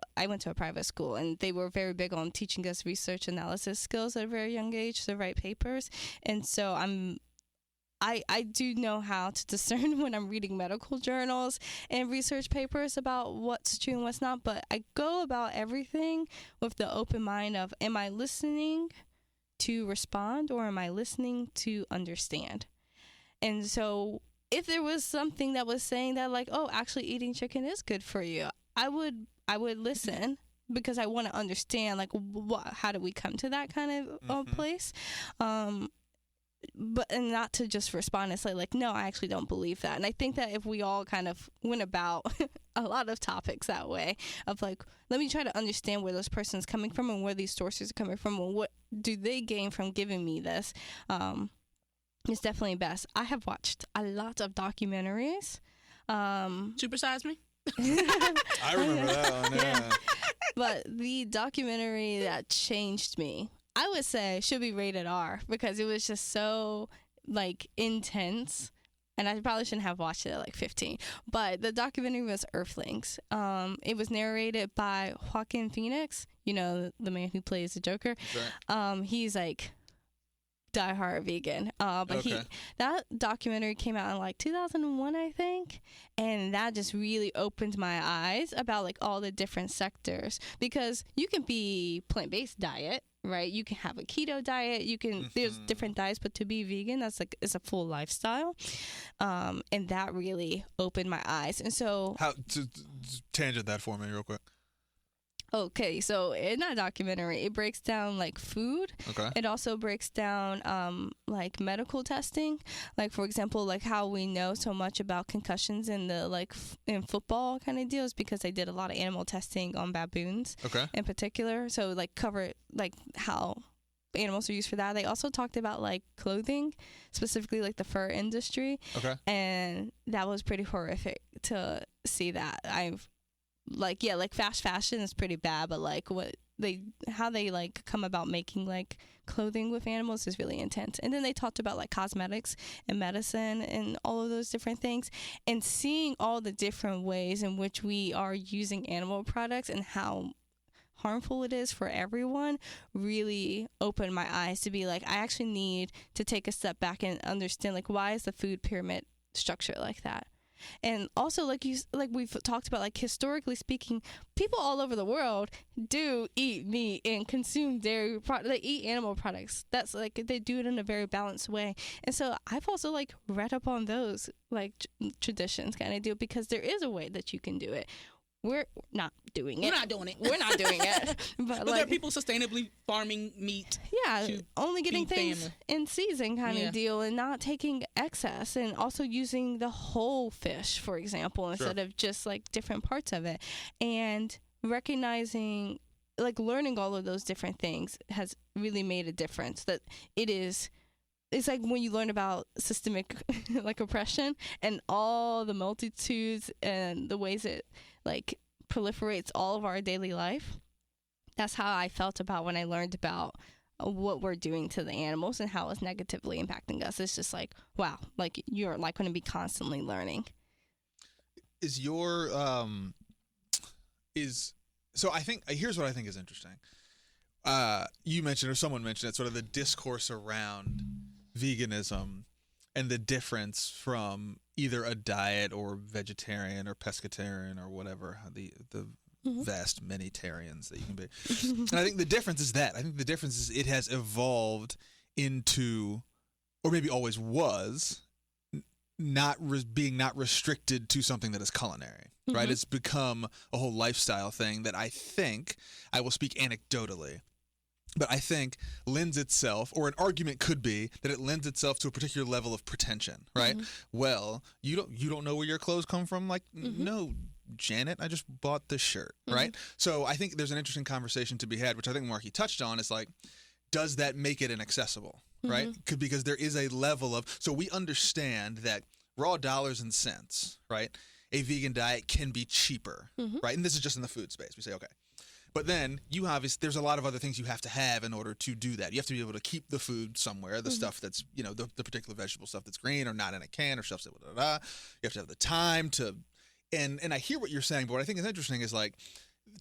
private school, and they were very big on teaching us research analysis skills at a very young age to write papers, and so I do know how to discern when I'm reading medical journals and research papers about what's true and what's not, but I go about everything with the open mind of, am I listening to respond or am I listening to understand? And so if there was something that was saying that, like, oh, actually eating chicken is good for you, I would listen, because I want to understand, like, how do we come to that kind of place? But and not to just respond and say, like, no, I actually don't believe that. And I think that if we all kind of went about a lot of topics that way, of like, let me try to understand where this person's coming from and where these sources are coming from and what do they gain from giving me this, it's definitely best. I have watched a lot of documentaries. Supersize Me? I remember that one, yeah. But the documentary that changed me, I would say, should be rated R, because it was just so, like, intense. And I probably shouldn't have watched it at like 15. But the documentary was Earthlings. It was narrated by Joaquin Phoenix, you know, the man who plays the Joker. Right. He's like diehard vegan. But that documentary came out in like 2001, I think. And that just really opened my eyes about like all the different sectors. Because you can be plant-based diet, right? You can have a keto diet. You can, there's different diets, but to be vegan, that's like, it's a full lifestyle. And that really opened my eyes. And so, how to tangent that for me real quick. Okay, so in that documentary, it breaks down like food. Okay. It also breaks down like medical testing. Like, for example, like how we know so much about concussions in the like in football kind of deals, because they did a lot of animal testing on baboons in particular. So like cover like how animals are used for that. They also talked about like clothing, specifically like the fur industry. Okay. And that was pretty horrific to see that. Like, yeah, like fast fashion is pretty bad, but like how they like come about making like clothing with animals is really intense. And then they talked about like cosmetics and medicine and all of those different things, and seeing all the different ways in which we are using animal products and how harmful it is for everyone really opened my eyes to be like, I actually need to take a step back and understand, like, why is the food pyramid structured like that? And also, like we've talked about, like historically speaking, people all over the world do eat meat and consume dairy products. They eat animal products. That's like, they do it in a very balanced way. And so I've also like read up on those like traditions kind of deal, because there is a way that you can do it. We're not doing it. We're not doing it. We're not doing it. But like, there are people sustainably farming meat. Yeah, only getting things in season kind of deal, and not taking excess, and also using the whole fish, for example, instead of just like different parts of it. And recognizing, like learning all of those different things has really made a difference. That it's like when you learn about systemic like oppression and all the multitudes and the ways it like proliferates all of our daily life. That's how I felt about when I learned about what we're doing to the animals and how it's negatively impacting us. It's just like, wow, like you're like going to be constantly learning. Is your so I think here's what I think is interesting. You mentioned, or someone mentioned it, sort of the discourse around veganism and the difference from either a diet or vegetarian or pescatarian or whatever, the vast many tarians that you can be. And I think the difference is that. I think the difference is it has evolved into, or maybe always was, being not restricted to something that is culinary, right? It's become a whole lifestyle thing that I think, I will speak anecdotally, but I think lends itself, or an argument could be that it lends itself to a particular level of pretension, right? Well, you don't know where your clothes come from? Like, no, Janet, I just bought this shirt, right? So I think there's an interesting conversation to be had, which I think Marky touched on, is like, does that make it inaccessible, right? Because there is a level of, so we understand that raw dollars and cents, right? A vegan diet can be cheaper, right? And this is just in the food space. We say, okay. But then there's a lot of other things you have to have in order to do that. You have to be able to keep the food somewhere, the stuff that's, the particular vegetable stuff that's green or not in a can or stuff. You have to have the time to, and I hear what you're saying, but what I think is interesting is like,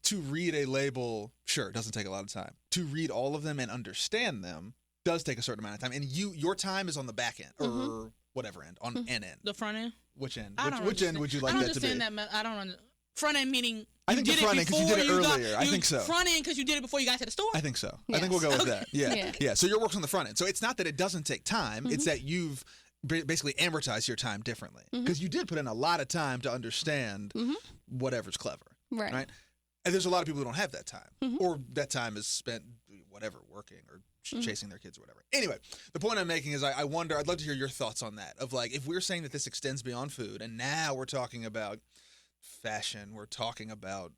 to read a label, sure, it doesn't take a lot of time. To read all of them and understand them does take a certain amount of time. And your time is on the back end, or whatever end, on an end. The front end? Which end? I don't Which end would you like that to be? I don't understand that. I don't understand. Front end meaning I think the front end because you did it earlier. I think so. Front end because you did it before you got to the store? I think so. Yes. I think we'll go with that. Yeah. Yeah. Yeah. So your work's on the front end. So it's not that it doesn't take time. It's that you've basically amortized your time differently because you did put in a lot of time to understand whatever's clever. Right. And there's a lot of people who don't have that time or that time is spent whatever, working or chasing their kids or whatever. Anyway, the point I'm making is I wonder, I'd love to hear your thoughts on that of like, if we're saying that this extends beyond food and now we're talking about fashion, we're talking about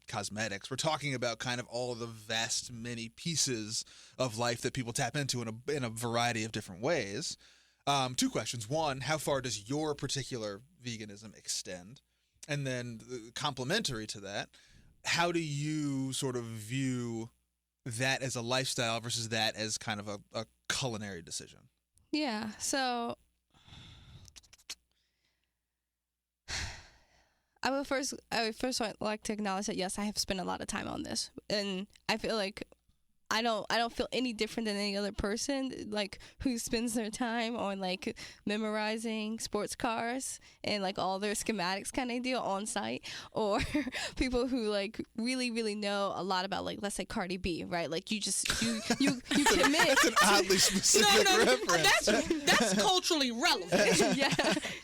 cosmetics, we're talking about kind of all the vast many pieces of life that people tap into in a variety of different ways. Two questions. One, how far does your particular veganism extend? And then complementary to that, how do you sort of view that as a lifestyle versus that as kind of a culinary decision? Yeah. So I would first like to acknowledge that yes, I have spent a lot of time on this, and I feel like I don't feel any different than any other person like who spends their time on like memorizing sports cars and like all their schematics kind of deal on site, or people who like really know a lot about like, let's say Cardi B, right? Like you commit. That's an oddly specific reference. That's culturally relevant.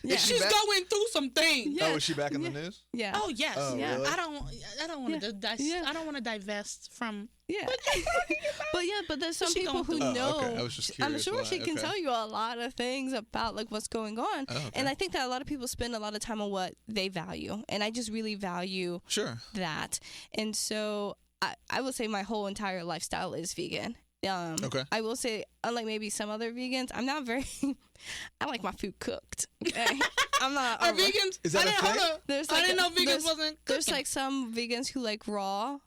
Yeah. She's going through some things. Yeah. Oh, is she back in the news? Yeah. Oh yes. Oh, Yeah. really? I don't want to I don't want to divest from. Yeah. But there's some she people who going through? know. Okay. I was just curious I'm sure why. she can Okay. tell you a lot of things about like what's going on. Oh, okay. And I think that a lot of people spend a lot of time on what they value. And I just really value Sure. that. And so I would say my whole entire lifestyle is vegan. Okay. I will say, unlike maybe some other vegans, I'm not very. I like my food cooked. Okay? I'm not. Are vegans? Is that a thing? There's I didn't know vegans wasn't cooking. There's like some vegans who like raw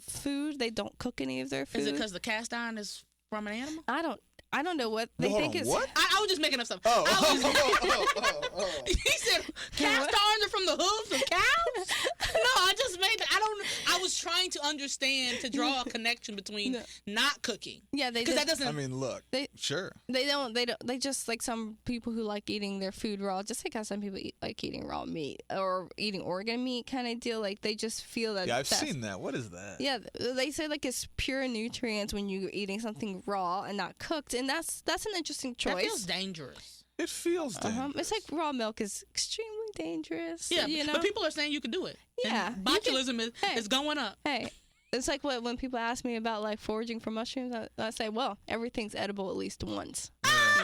food. They don't cook any of their food. Is it because the cast iron is from an animal? I don't know what they Hold think on, is. what? I was just making up stuff. Oh. He said cast irons are from the hooves of cows. No, I just made that. I was trying to understand, to draw a connection between not cooking. Yeah, they Because that just, doesn't. I mean, look. Sure. they don't they just like some people who like eating their food raw, just like how some people like eating raw meat or eating organ meat kind of deal. Like they just feel that. Yeah, I've seen that. What is that? Yeah, they say like it's pure nutrients when you're eating something raw and not cooked, and that's an interesting choice. That feels dangerous. It feels dangerous. It's like raw milk is extremely dangerous. Yeah, you know? but people are saying you can do it. Yeah, And you can- botulism is going up. Hey, it's like when people ask me about like foraging for mushrooms, I say, well, everything's edible at least once.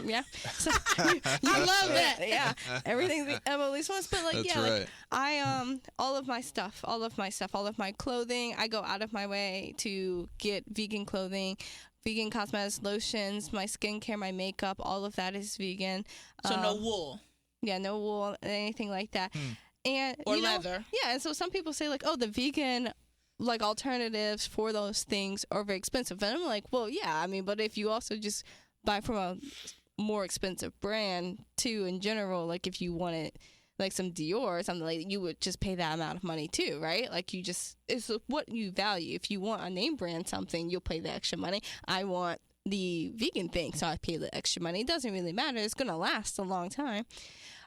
Yeah, so, I love that. Yeah, everything's edible at least once. But like, That's yeah, right. like I all of my clothing, I go out of my way to get vegan clothing. Vegan cosmetics, lotions, my skincare, my makeup, all of that is vegan. So no wool. Yeah, no wool, anything like that. And Or you know, leather. Yeah, and so some people say like, oh, the vegan like alternatives for those things are very expensive. And I'm like, well, yeah, I mean, but if you also just buy from a more expensive brand too, in general, like if you wanted like some Dior or something, like you would just pay that amount of money too, right? Like you just, it's what you value. If you want a name brand something, you'll pay the extra money. I want the vegan thing, so I pay the extra money. It doesn't really matter. It's gonna last a long time.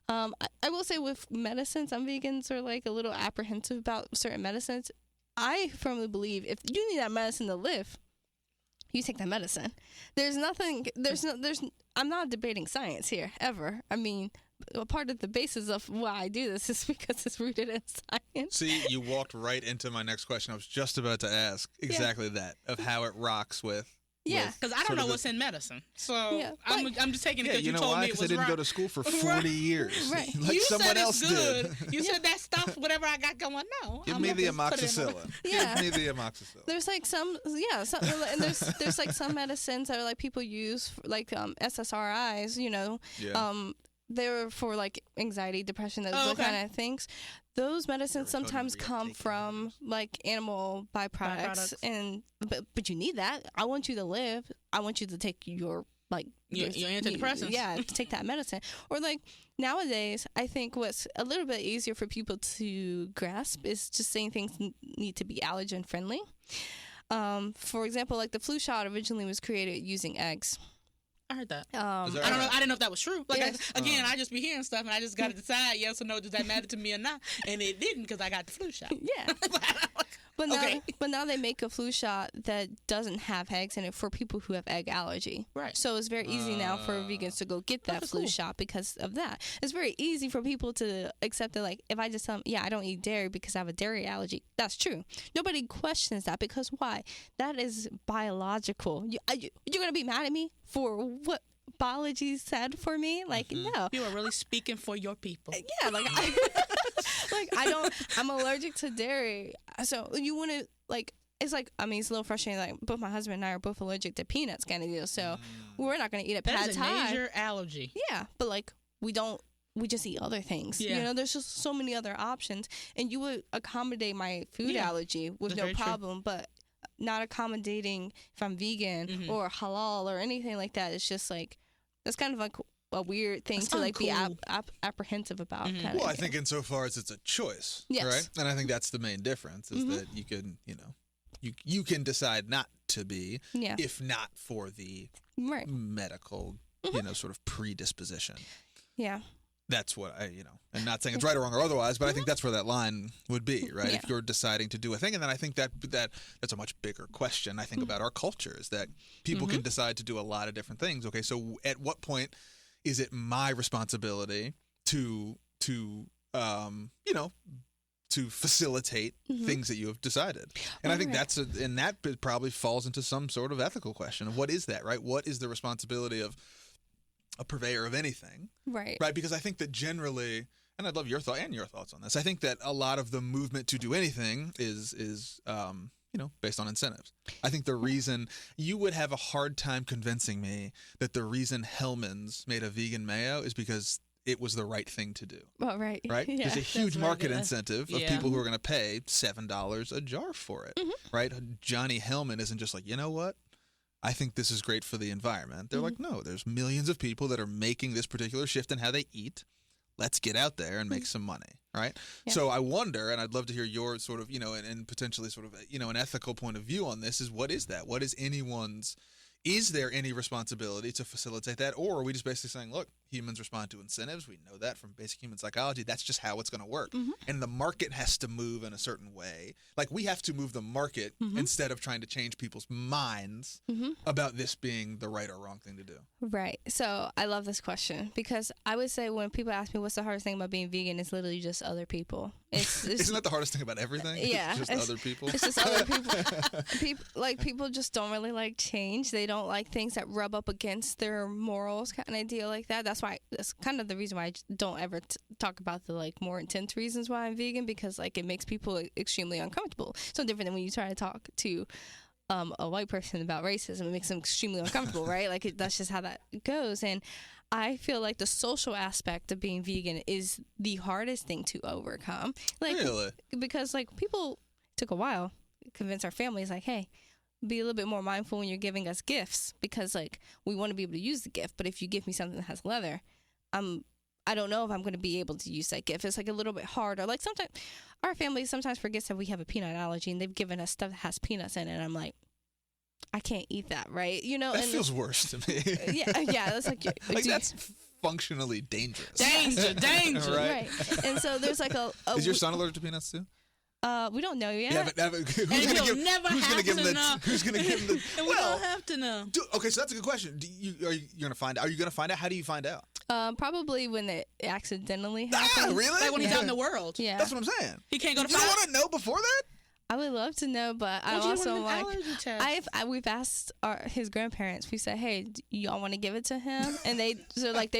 I will say with medicine, some vegans are like a little apprehensive about certain medicines. I firmly believe if you need that medicine to live, you take that medicine. I'm not debating science here, ever. I mean, a part of the basis of why I do this is because it's rooted in science. See, you walked right into my next question. I was just about to ask exactly that, of how it rocks with. Yeah. Because I don't know what's in medicine. So Yeah, I'm just taking it Yeah, because you know told why? me it Because was I didn't right. go to school for 40 years. Right. Like you someone said else it's good. did. You said that stuff, whatever I got going. No, Give I'm me not the gonna put it in my- amoxicillin. Yeah. Give me the amoxicillin. There's like and there's like some medicines that are like people use for, like SSRIs, you know. Yeah. They're for like anxiety, depression, those okay. kind of things. Those medicines Serotonin sometimes come reuptake from like animal byproducts, and but you need that. I want you to live. I want you to take your like Your antidepressants. Yeah, to take that medicine. Or like nowadays, I think what's a little bit easier for people to grasp is just saying things need to be allergen friendly. For example, like the flu shot originally was created using eggs. I heard that. Um, Is that I don't right? know. I didn't know if that was true. Like Yes. I just be hearing stuff, and I just got to decide yes or no. Does that matter to me or not? And it didn't because I got the flu shot. yeah. But now, Okay. but now they make a flu shot that doesn't have eggs in it for people who have egg allergy. Right. So it's very easy now for vegans to go get that That's flu cool. shot because of that. It's very easy for people to accept that, like, if I just tell them, yeah, I don't eat dairy because I have a dairy allergy. That's true. Nobody questions that because why? That is biological. You're going to be mad at me for what biology said for me? Like, no. You are really speaking for your people. Yeah, like I'm allergic to dairy. So you want to, like, it's like, I mean, it's a little frustrating. Like, both my husband and I are both allergic to peanuts kind of deal. So we're not going to eat a That pad is a thai. major allergy. Yeah, but like, we just eat other things. Yeah. You know, there's just so many other options. And you would accommodate my food Yeah. allergy with That's no very true. problem. But not accommodating if I'm vegan or halal or anything like that. It's just like, that's kind of like a weird thing That's to like be uncool. apprehensive about. Kind Well, of I think insofar as it's a choice, Yes. right? And I think that's the main difference is that you can, you can decide not to be, Yeah. if not for the Right. medical, sort of predisposition. Yeah. That's what and not saying it's right or wrong or otherwise, but I think that's where that line would be, right? Yeah. If you're deciding to do a thing, and then I think that's a much bigger question. I think about our culture is that people can decide to do a lot of different things. Okay, so at what point is it my responsibility to facilitate things that you have decided? And I think Right. and that probably falls into some sort of ethical question of what is that, right? What is the responsibility of a purveyor of anything? Right. Right, because I think that generally, and I'd love your thoughts on this. I think that a lot of the movement to do anything is based on incentives. I think the reason you would have a hard time convincing me that the reason Hellman's made a vegan mayo is because it was the right thing to do. Well, right. Right? Yeah. There's a huge market regular. incentive of Yeah. people who are going to pay $7 a jar for it. Right? Johnny Hellman isn't just like, you know what? I think this is great for the environment. They're like, no, there's millions of people that are making this particular shift in how they eat. Let's get out there and make some money, right? Yeah. So I wonder, and I'd love to hear your sort of, and potentially sort of, an ethical point of view on this is what is that? Is there any responsibility to facilitate that? Or are we just basically saying, look, humans respond to incentives. We know that from basic human psychology. That's just how it's going to work. And the market has to move in a certain way. Like we have to move the market instead of trying to change people's minds about this being the right or wrong thing to do. Right. So I love this question because I would say when people ask me what's the hardest thing about being vegan, it's literally just other people. It's Isn't that the hardest thing about everything? Yeah, It's just other people. It's just other people. People just don't really like change. They don't like things that rub up against their morals, kind of deal like that. That's kind of the reason why I don't ever talk about the like more intense reasons why I'm vegan, because like it makes people extremely uncomfortable. So different than when you try to talk to a white person about racism. It makes them extremely uncomfortable, right? Like that's just how that goes. And I feel like the social aspect of being vegan is the hardest thing to overcome. Like, Really? Because like people took a while to convince our families, like, hey, be a little bit more mindful when you're giving us gifts, because like we want to be able to use the gift, but if you give me something that has leather, I don't know if I'm going to be able to use that gift. It's like a little bit harder. Like sometimes our family sometimes forgets that we have a peanut allergy and they've given us stuff that has peanuts in it, and I'm like, I can't eat that, right? That and feels worse to me. yeah, that's like, Like that's functionally dangerous. Danger. Right. right. And so there's like a Is your son allergic to peanuts too? we don't know yet. Who's And gonna he'll never have to know. Who's gonna give him the? And we don't have to know. Okay, so that's a good question. Are you gonna find out? Are you gonna find out? How do you find out? Probably when it accidentally happens. Really? Like when he's Yeah. out in the world. Yeah. That's what I'm saying. He can't go to You don't five. want to know before that? I would love to know, but I Well, you also want an like. allergy test. We've asked his grandparents. We said, "Hey, do y'all want to give it to him?" And they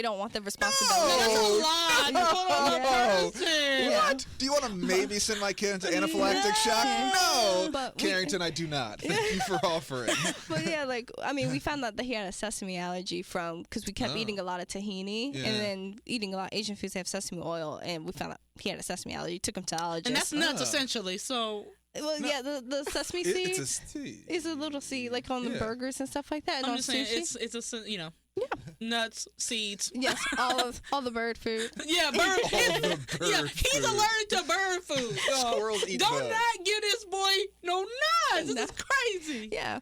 don't want the responsibility. That's a No. lie. You put on the No. person. What? Do you want to maybe send my kid into anaphylactic shock? No. But Carrington, I do not. Thank you for offering. But yeah, like we found out that he had a sesame allergy because we kept eating a lot of tahini Yeah. and then eating a lot of Asian foods that have sesame oil, and we found out he had a sesame allergy. Took him to allergist. And that's nuts, essentially. So well, yeah, the sesame seed. It's a seed. It's a little seed, like on the Yeah. burgers and stuff like that. And I'm on just saying, sushi. it's a nuts, seeds. Yes, all the bird food. Yeah, bird. the bird Yeah, he's food. allergic to bird food. Squirrels eat Don't bugs. not give this boy no nuts. This No. is crazy. Yeah,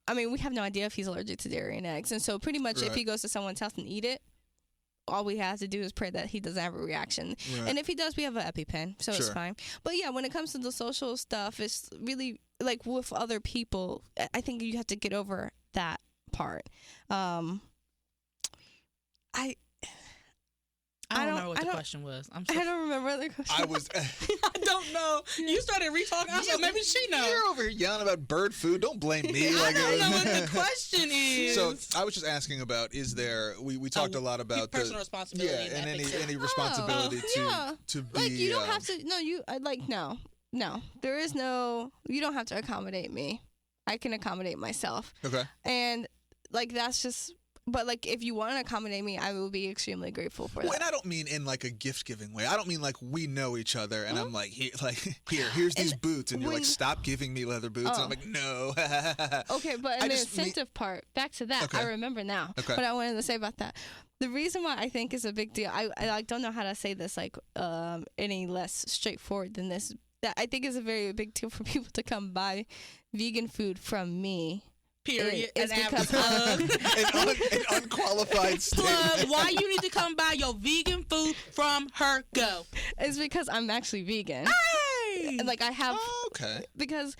I mean, we have no idea if he's allergic to dairy and eggs. And so pretty much if he goes to someone's house and eat it, all we have to do is pray that he doesn't have a reaction. Right. And if he does, we have an EpiPen, so it's fine. But yeah, when it comes to the social stuff, it's really like with other people, I think you have to get over that part. I don't know what the question was. I don't remember the question. I was. I don't know. You started re-talking. I said, maybe she knows. You're over here yelling about bird food. Don't blame me. I don't know what the question is. So I was just asking about, is there, we talked a lot about personal responsibility. Yeah, and any responsibility to be. Like, you don't have to, no. There is no, you don't have to accommodate me. I can accommodate myself. Okay. And, like, that's just... But, like, if you want to accommodate me, I will be extremely grateful for that. And I don't mean in, like, a gift-giving way. I don't mean, like, we know each other, and I'm like, here's these boots, and you're like, stop giving me leather boots. And I'm like, no. Okay, but in the incentive part, back to that, I remember now what I wanted to say about that. The reason why I think is a big deal, I like, don't know how to say this, like, any less straightforward than this. That I think is a very big deal for people to come buy vegan food from me. Period. It's because an unqualified statement. Why you need to come buy your vegan food from her? Go. It's because I'm actually vegan. Hey! Like I have. Oh, okay. Because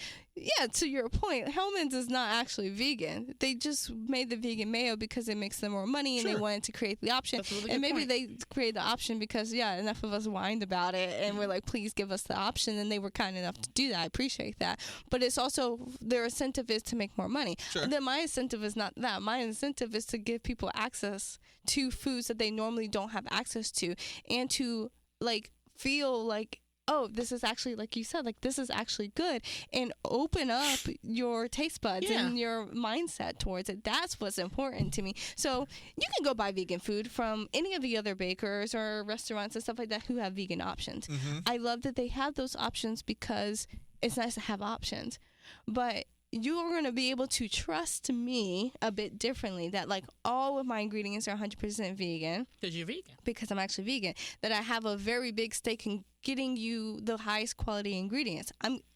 to your point, Hellmann's is not actually vegan. They just made the vegan mayo because it makes them more money, and they wanted to create the option. And maybe they created the option because enough of us whined about it, and we're like, please give us the option, and they were kind enough to do that. I appreciate that. But it's also their incentive is to make more money. Sure. And then my incentive is not that. My incentive is to give people access to foods that they normally don't have access to, and to like feel like, oh, this is actually, like you said, like this is actually good, and open up your taste buds and your mindset towards it. That's what's important to me. So you can go buy vegan food from any of the other bakers or restaurants and stuff like that who have vegan options. Mm-hmm. I love that they have those options because it's nice to have options. But you are going to be able to trust me a bit differently, that like all of my ingredients are 100% vegan. Because you're vegan. Because I'm actually vegan. That I have a very big stake in getting you the highest quality ingredients.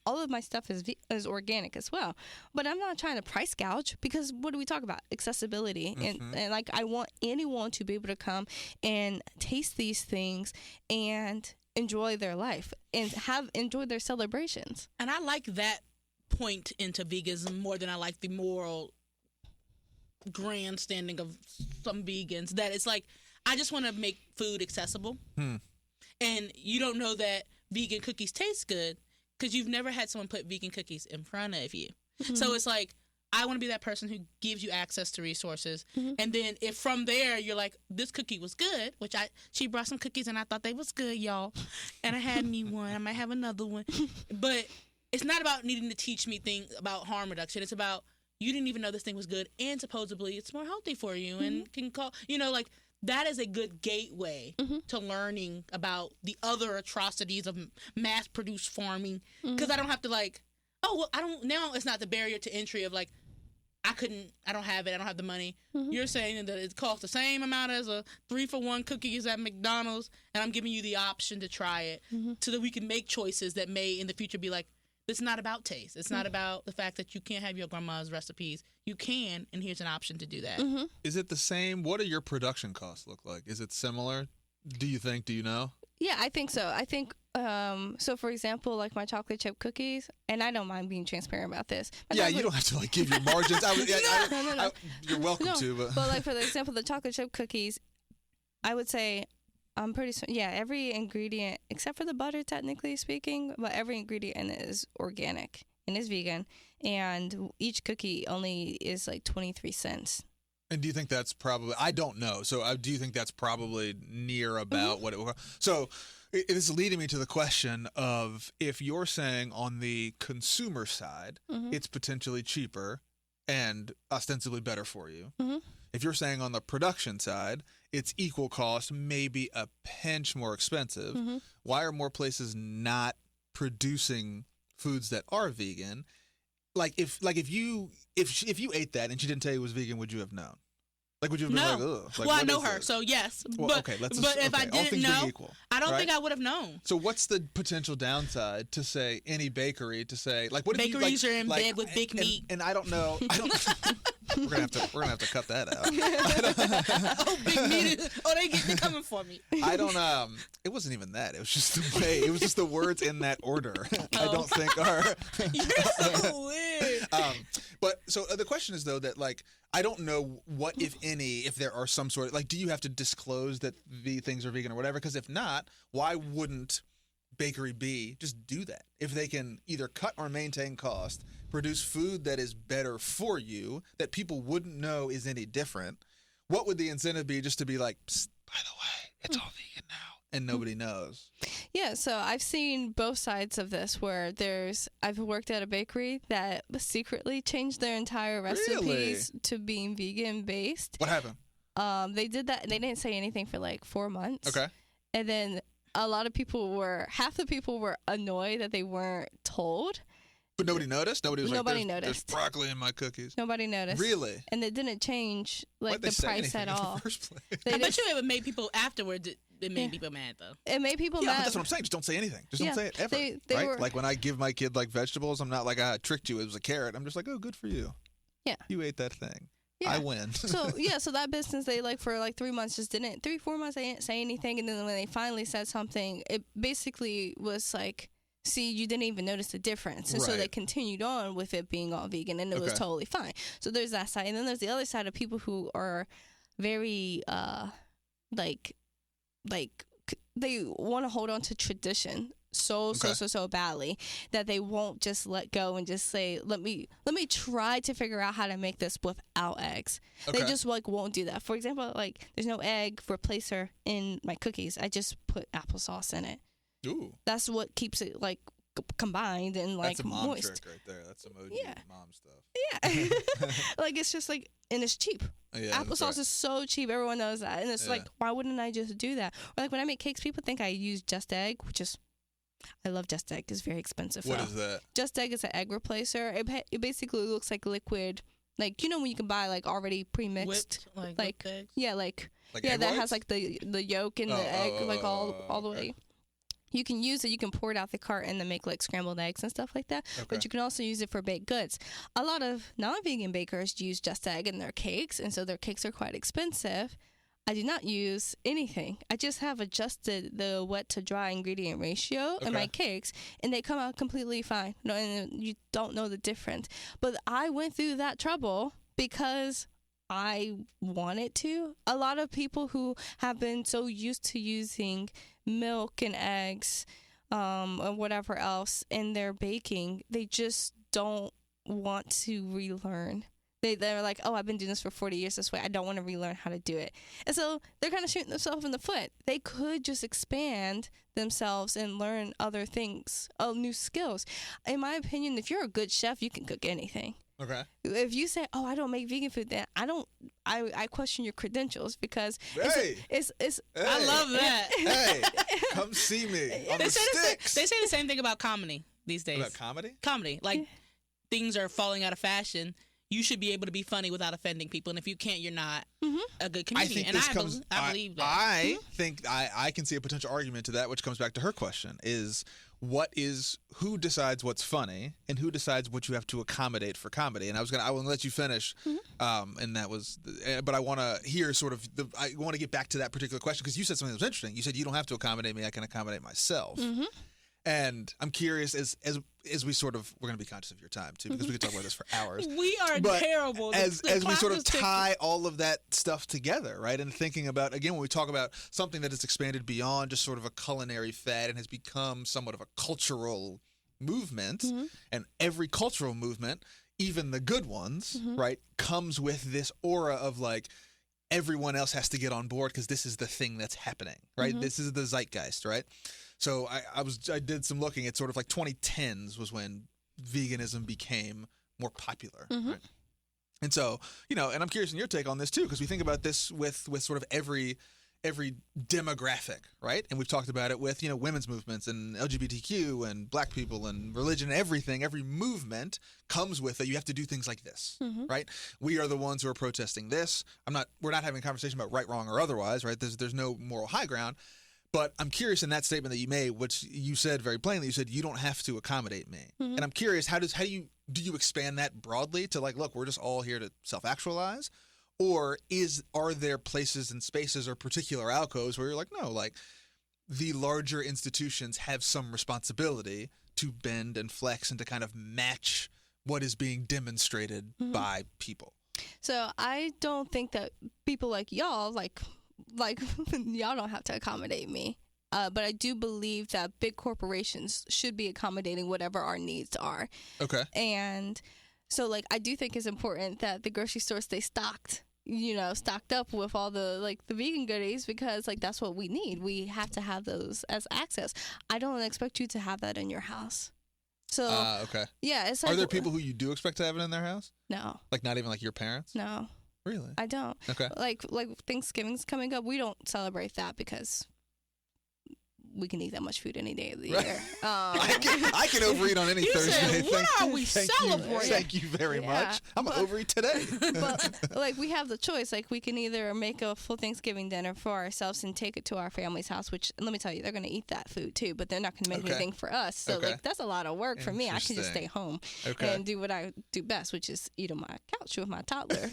All of my stuff is organic as well. But I'm not trying to price gouge, because what do we talk about? Accessibility. Mm-hmm. And like I want anyone to be able to come and taste these things and enjoy their life and enjoy their celebrations. And I like that point into veganism more than I like the moral grandstanding of some vegans, that it's like, I just want to make food accessible. And you don't know that vegan cookies taste good because you've never had someone put vegan cookies in front of you. Mm-hmm. So it's like, I want to be that person who gives you access to resources. Mm-hmm. And then if from there you're like, this cookie was good, which she brought some cookies and I thought they was good, y'all. And I had me one. I might have another one. But it's not about needing to teach me things about harm reduction. It's about, you didn't even know this thing was good, and supposedly it's more healthy for you, and can call, like, that is a good gateway to learning about the other atrocities of mass-produced farming. Because I don't have to like, now it's not the barrier to entry of like, I don't have it, I don't have the money. You're saying that it costs the same amount as a 3-for-1 cookies at McDonald's, and I'm giving you the option to try it so that we can make choices that may in the future be like, it's not about taste. It's not about the fact that you can't have your grandma's recipes. You can, and here's an option to do that. Is it the same? What do your production costs look like? Is it similar? Do you think? Do you know? Yeah, I think so. I think, so for example, like my chocolate chip cookies, and I don't mind being transparent about this. You don't have to like give your margins. No. You're welcome to. But like for example, the chocolate chip cookies, I would say, I'm pretty sure, every ingredient, except for the butter, technically speaking, but every ingredient in it is organic and is vegan. And each cookie only is like 23 cents. And do you think that's probably, I don't know, so do you think that's probably near about what it will? So this is leading me to the question of, if you're saying on the consumer side, it's potentially cheaper and ostensibly better for you. If you're saying on the production side, it's equal cost, maybe a pinch more expensive, why are more places not producing foods that are vegan? If you ate that and she didn't tell you it was vegan, would you have known? Like, would you have been like, No. ugh? Like, Well, I what know is her, this? so yes. Well, But okay, let's but if I all didn't things being know, equal, I don't right? think I would have known. So what's the potential downside to say any bakery to say like what if Bakeries you, are in bed with big meat. and I don't know. We're gonna have to cut that out. Oh, big meat! They're coming for me. I don't. It wasn't even that. It was just the way. It was just the words in that order. I don't think are. You're so weird. But so the question is though that like I don't know what if any if there are some sort of like do you have to disclose that the things are vegan or whatever? Because if not, why wouldn't Bakery B just do that if they can either cut or maintain cost, produce food that is better for you that people wouldn't know is any different? What would the incentive be just to be like, psst, by the way, it's all vegan now, and nobody knows? Yeah, so I've seen both sides of this where I've worked at a bakery that secretly changed their entire recipes to being vegan based. What happened? They did that and they didn't say anything for like 4 months. Okay. And then half the people were annoyed that they weren't told. But nobody noticed? Nobody was Nobody like, there's noticed. broccoli in my cookies. Nobody noticed. Really? And it didn't change Why'd they the say price anything at in the all. first place? I bet you it would make people afterwards. It made people mad though. It made people Yeah, mad. but that's what I'm saying. Just don't say anything. Just don't say it ever. They right? were, like when I give my kid like vegetables, I'm not like, I tricked you. It was a carrot. I'm just like, oh, good for you. Yeah. You ate that thing. Yeah. I win. So that business, they for 3 months just didn't, 3-4 months, they didn't say anything. And then when they finally said something, it basically was like, see, you didn't even notice the difference. And so they Right. continued on with it being all vegan and it was Okay. totally fine. So there's that side. And then there's the other side of people who are very, they want to hold on to tradition so badly that they won't just let go and just say, let me try to figure out how to make this without eggs. Okay. They just won't do that. For example, there's no egg replacer in my cookies. I just put applesauce in it. Ooh. That's what keeps it combined and That's a mom moist. trick right there. That's some OG mom stuff. Yeah. It's just and it's cheap. Yeah, Applesauce is so cheap. Everyone knows that. And it's why wouldn't I just do that? Or when I make cakes, people think I use Just Egg, which is, I love Just Egg. It's very expensive. What is that? Just Egg is an egg replacer. It basically looks like liquid, when you can buy already pre-mixed. Whipped, whipped eggs? Yeah, Like that egg has whites? the yolk and the egg all the okay. way. You can use it. You can pour it out the carton and make scrambled eggs and stuff like that. Okay. But you can also use it for baked goods. A lot of non-vegan bakers use Just Egg in their cakes, and so their cakes are quite expensive. I do not use anything. I just have adjusted the wet to dry ingredient ratio in my cakes, and they come out completely fine. No, and you don't know the difference. But I went through that trouble because I wanted to. A lot of people who have been so used to using milk and eggs or whatever else in their baking, they just don't want to relearn. They're like, oh, I've been doing this for 40 years this way. I don't want to relearn how to do it. And so they're kind of shooting themselves in the foot. They could just expand themselves and learn other things, new skills. In my opinion, if you're a good chef, you can cook anything. Okay. If you say, "Oh, I don't make vegan food," then I question your credentials because it's I love that. Hey, come see me on the sticks. They say the same thing about comedy these days. About comedy? Comedy, things are falling out of fashion. You should be able to be funny without offending people, and if you can't, you're not a good comedian. I believe that. I think I can see a potential argument to that, which comes back to her question: is who decides what's funny and who decides what you have to accommodate for comedy? And I will let you finish, and that was, but I want to hear I want to get back to that particular question because you said something that was interesting. You said you don't have to accommodate me; I can accommodate myself. And I'm curious as we we're going to be conscious of your time too because we could talk about this for hours. We are terrible. As we sort of tie all of that stuff together, right? And thinking about, again, when we talk about something that has expanded beyond just sort of a culinary fad and has become somewhat of a cultural movement, and every cultural movement, even the good ones, right, comes with this aura of everyone else has to get on board because this is the thing that's happening, right? This is the zeitgeist, right? So I did some looking at sort of 2010s was when veganism became more popular, right? And so, and I'm curious in your take on this too, because we think about this with sort of every every demographic, right? And we've talked about it with, women's movements and LGBTQ and black people and religion, everything. Every movement comes with it. You have to do things like this, right? We are the ones who are protesting this. We're not having a conversation about right, wrong, or otherwise, right? There's no moral high ground. But I'm curious in that statement that you made, which you said very plainly, you said you don't have to accommodate me. And I'm curious, do you expand that broadly to like, look, we're just all here to self-actualize? Or are there places and spaces or particular alcoves where you're like, no, like the larger institutions have some responsibility to bend and flex and to kind of match what is being demonstrated by people? So I don't think that people like y'all, like y'all don't have to accommodate me. But I do believe that big corporations should be accommodating whatever our needs are. Okay. And so, like, I do think it's important that the grocery store stay stocked up with all the vegan goodies, because like that's what we need. We have to have those as access. I don't expect you to have that in your house. So okay. Yeah, it's like, are there people who you do expect to have it in their house? No. Like not even like your parents? No. Really? I don't. Okay. Like Thanksgiving's coming up. We don't celebrate that because we can eat that much food any day of the year. I can overeat on any Thursday. Said, what are we celebrating? Thank you very much. I'm going to overeat today. But like we have the choice. Like we can either make a full Thanksgiving dinner for ourselves and take it to our family's house, which let me tell you, they're going to eat that food too, but they're not going to make anything for us. So like that's a lot of work for me. I can just stay home and do what I do best, which is eat on my couch with my toddler,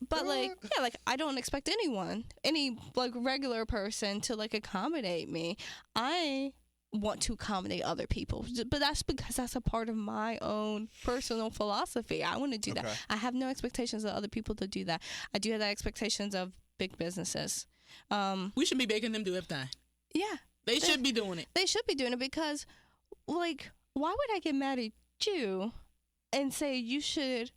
But like I don't expect any like regular person to like accommodate me. I want to accommodate other people, but that's because that's a part of my own personal philosophy. I want to do that. I have no expectations of other people to do that. I do have the expectations of big businesses. We should be making them do everything. Yeah, they should be doing it. They should be doing it because, like, why would I get mad at you and say you should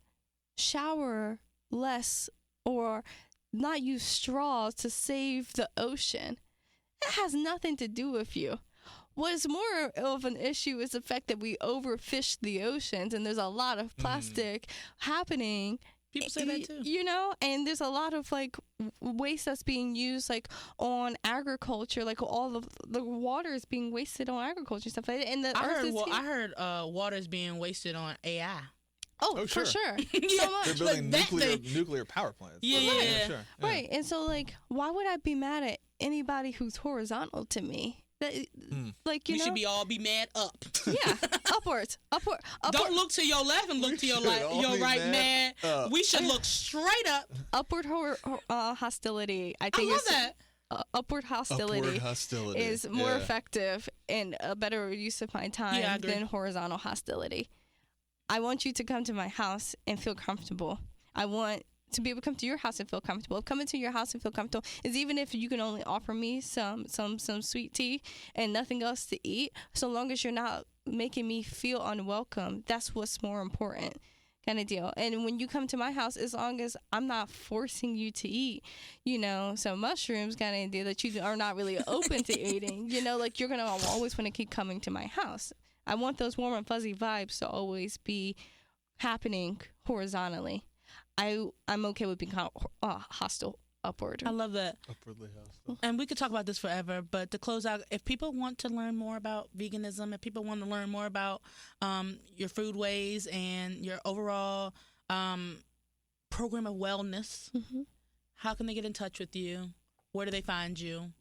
shower less or not use straws to save the ocean? It has nothing to do with you. What is more of an issue is the fact that we overfish the oceans, and there's a lot of plastic happening. People say that too. And there's a lot of like waste that's being used like on agriculture, like all of the water is being wasted on agriculture and stuff like that. And I heard water is being wasted on AI. Oh, sure. For sure. Yeah. They're building nuclear power plants. Yeah. Sure. Right. And so like, why would I be mad at anybody who's horizontal to me? Like, we should all be mad up. Yeah, upwards. Don't look to your left and look to your right, mad. We should look straight up. Upward hostility. I think I love that. Upward hostility is more effective and a better use of my time than horizontal hostility. I want you to come to my house and feel comfortable. I want to be able to come to your house and feel comfortable. Coming to your house and feel comfortable is even if you can only offer me some sweet tea and nothing else to eat, so long as you're not making me feel unwelcome, that's what's more important, kind of deal. And when you come to my house, as long as I'm not forcing you to eat, some mushrooms, kind of deal, that you are not really open to eating, like you're going to always want to keep coming to my house. I want those warm and fuzzy vibes to always be happening horizontally. I'm okay with being hostile upward. I love that. Upwardly hostile. And we could talk about this forever, but to close out, if people want to learn more about veganism, if people want to learn more about your food ways and your overall program of wellness, how can they get in touch with you? Where do they find you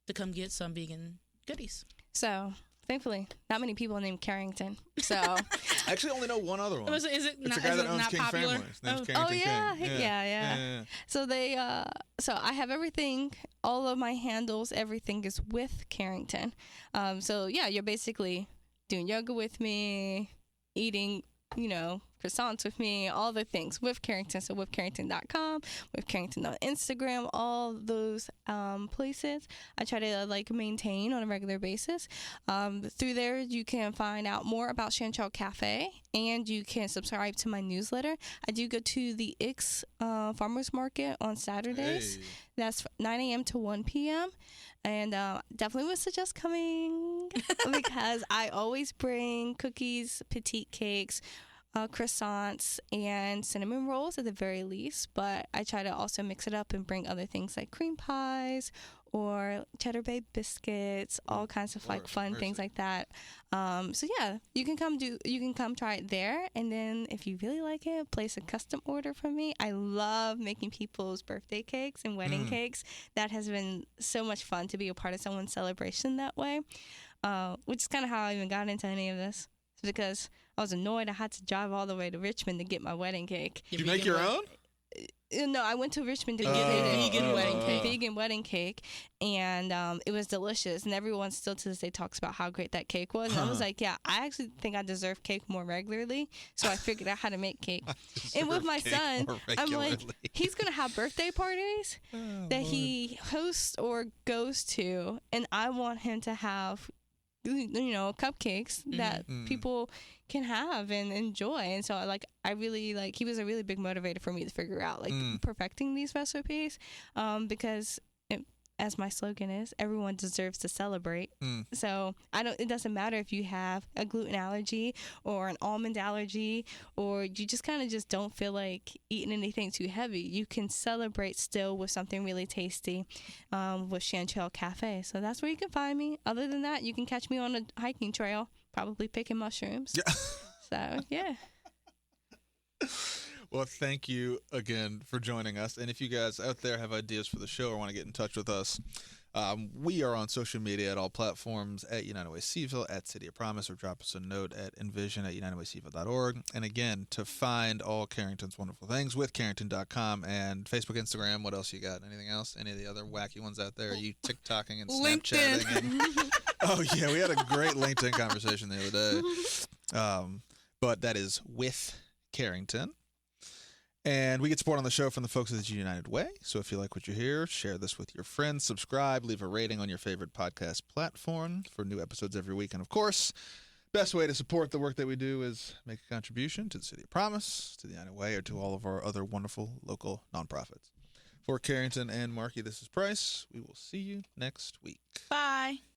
to come get some vegan goodies? So, thankfully, not many people named Carrington. So I actually only know one other one. Is it it's not, a guy that owns not King popular? Family. His name's Carrington King. Yeah. So so I have everything, all of my handles, everything is with Carrington. So yeah, you're basically doing yoga with me, eating, croissants with me, all the things with Carrington. So with Carrington.com, with Carrington on Instagram, all those places I try to maintain on a regular basis. Through there, you can find out more about Chanterelle Cafe, and you can subscribe to my newsletter. I do go to the Ix Farmers Market on Saturdays. Hey. That's 9 a.m. to 1 p.m. And definitely would suggest coming because I always bring cookies, petite cakes, croissants and cinnamon rolls at the very least, but I try to also mix it up and bring other things like cream pies or cheddar bay biscuits, all kinds of like fun things like that. So yeah, you can come try it there, and then if you really like it, place a custom order from me. I love making people's birthday cakes and wedding cakes. That has been so much fun to be a part of someone's celebration that way, which is kind of how I even got into any of this, because I was annoyed I had to drive all the way to Richmond to get my wedding cake. Did you make your own? No, I went to Richmond to get a vegan wedding cake, and it was delicious. And everyone still to this day talks about how great that cake was. And I was like, yeah, I actually think I deserve cake more regularly. So I figured out how to make cake. And with my son, I'm like, he's gonna have birthday parties that he hosts or goes to, and I want him to have, you know, cupcakes that people can have and enjoy. And so I really he was a really big motivator for me to figure out perfecting these recipes, because as my slogan is, everyone deserves to celebrate. So it doesn't matter if you have a gluten allergy or an almond allergy, or you just kind of just don't feel like eating anything too heavy. You can celebrate still with something really tasty, with Chanterelle Cafe. So that's where you can find me. Other than that, you can catch me on a hiking trail, probably picking mushrooms. Yeah. So yeah. Well, thank you again for joining us. And if you guys out there have ideas for the show or want to get in touch with us, we are on social media at all platforms, at United Way Cville, at City of Promise, or drop us a note at envision@unitedwaycville.org. And again, to find all Carrington's wonderful things, with Carrington.com and Facebook, Instagram. What else you got? Anything else? Any of the other wacky ones out there? Are you TikToking and Snapchatting? Oh, yeah, we had a great LinkedIn conversation the other day. But that is with Carrington. And we get support on the show from the folks at the United Way. So if you like what you hear, share this with your friends, subscribe, leave a rating on your favorite podcast platform for new episodes every week. And of course, best way to support the work that we do is make a contribution to the City of Promise, to the United Way, or to all of our other wonderful local nonprofits. For Carrington and Marky, this is Price. We will see you next week. Bye.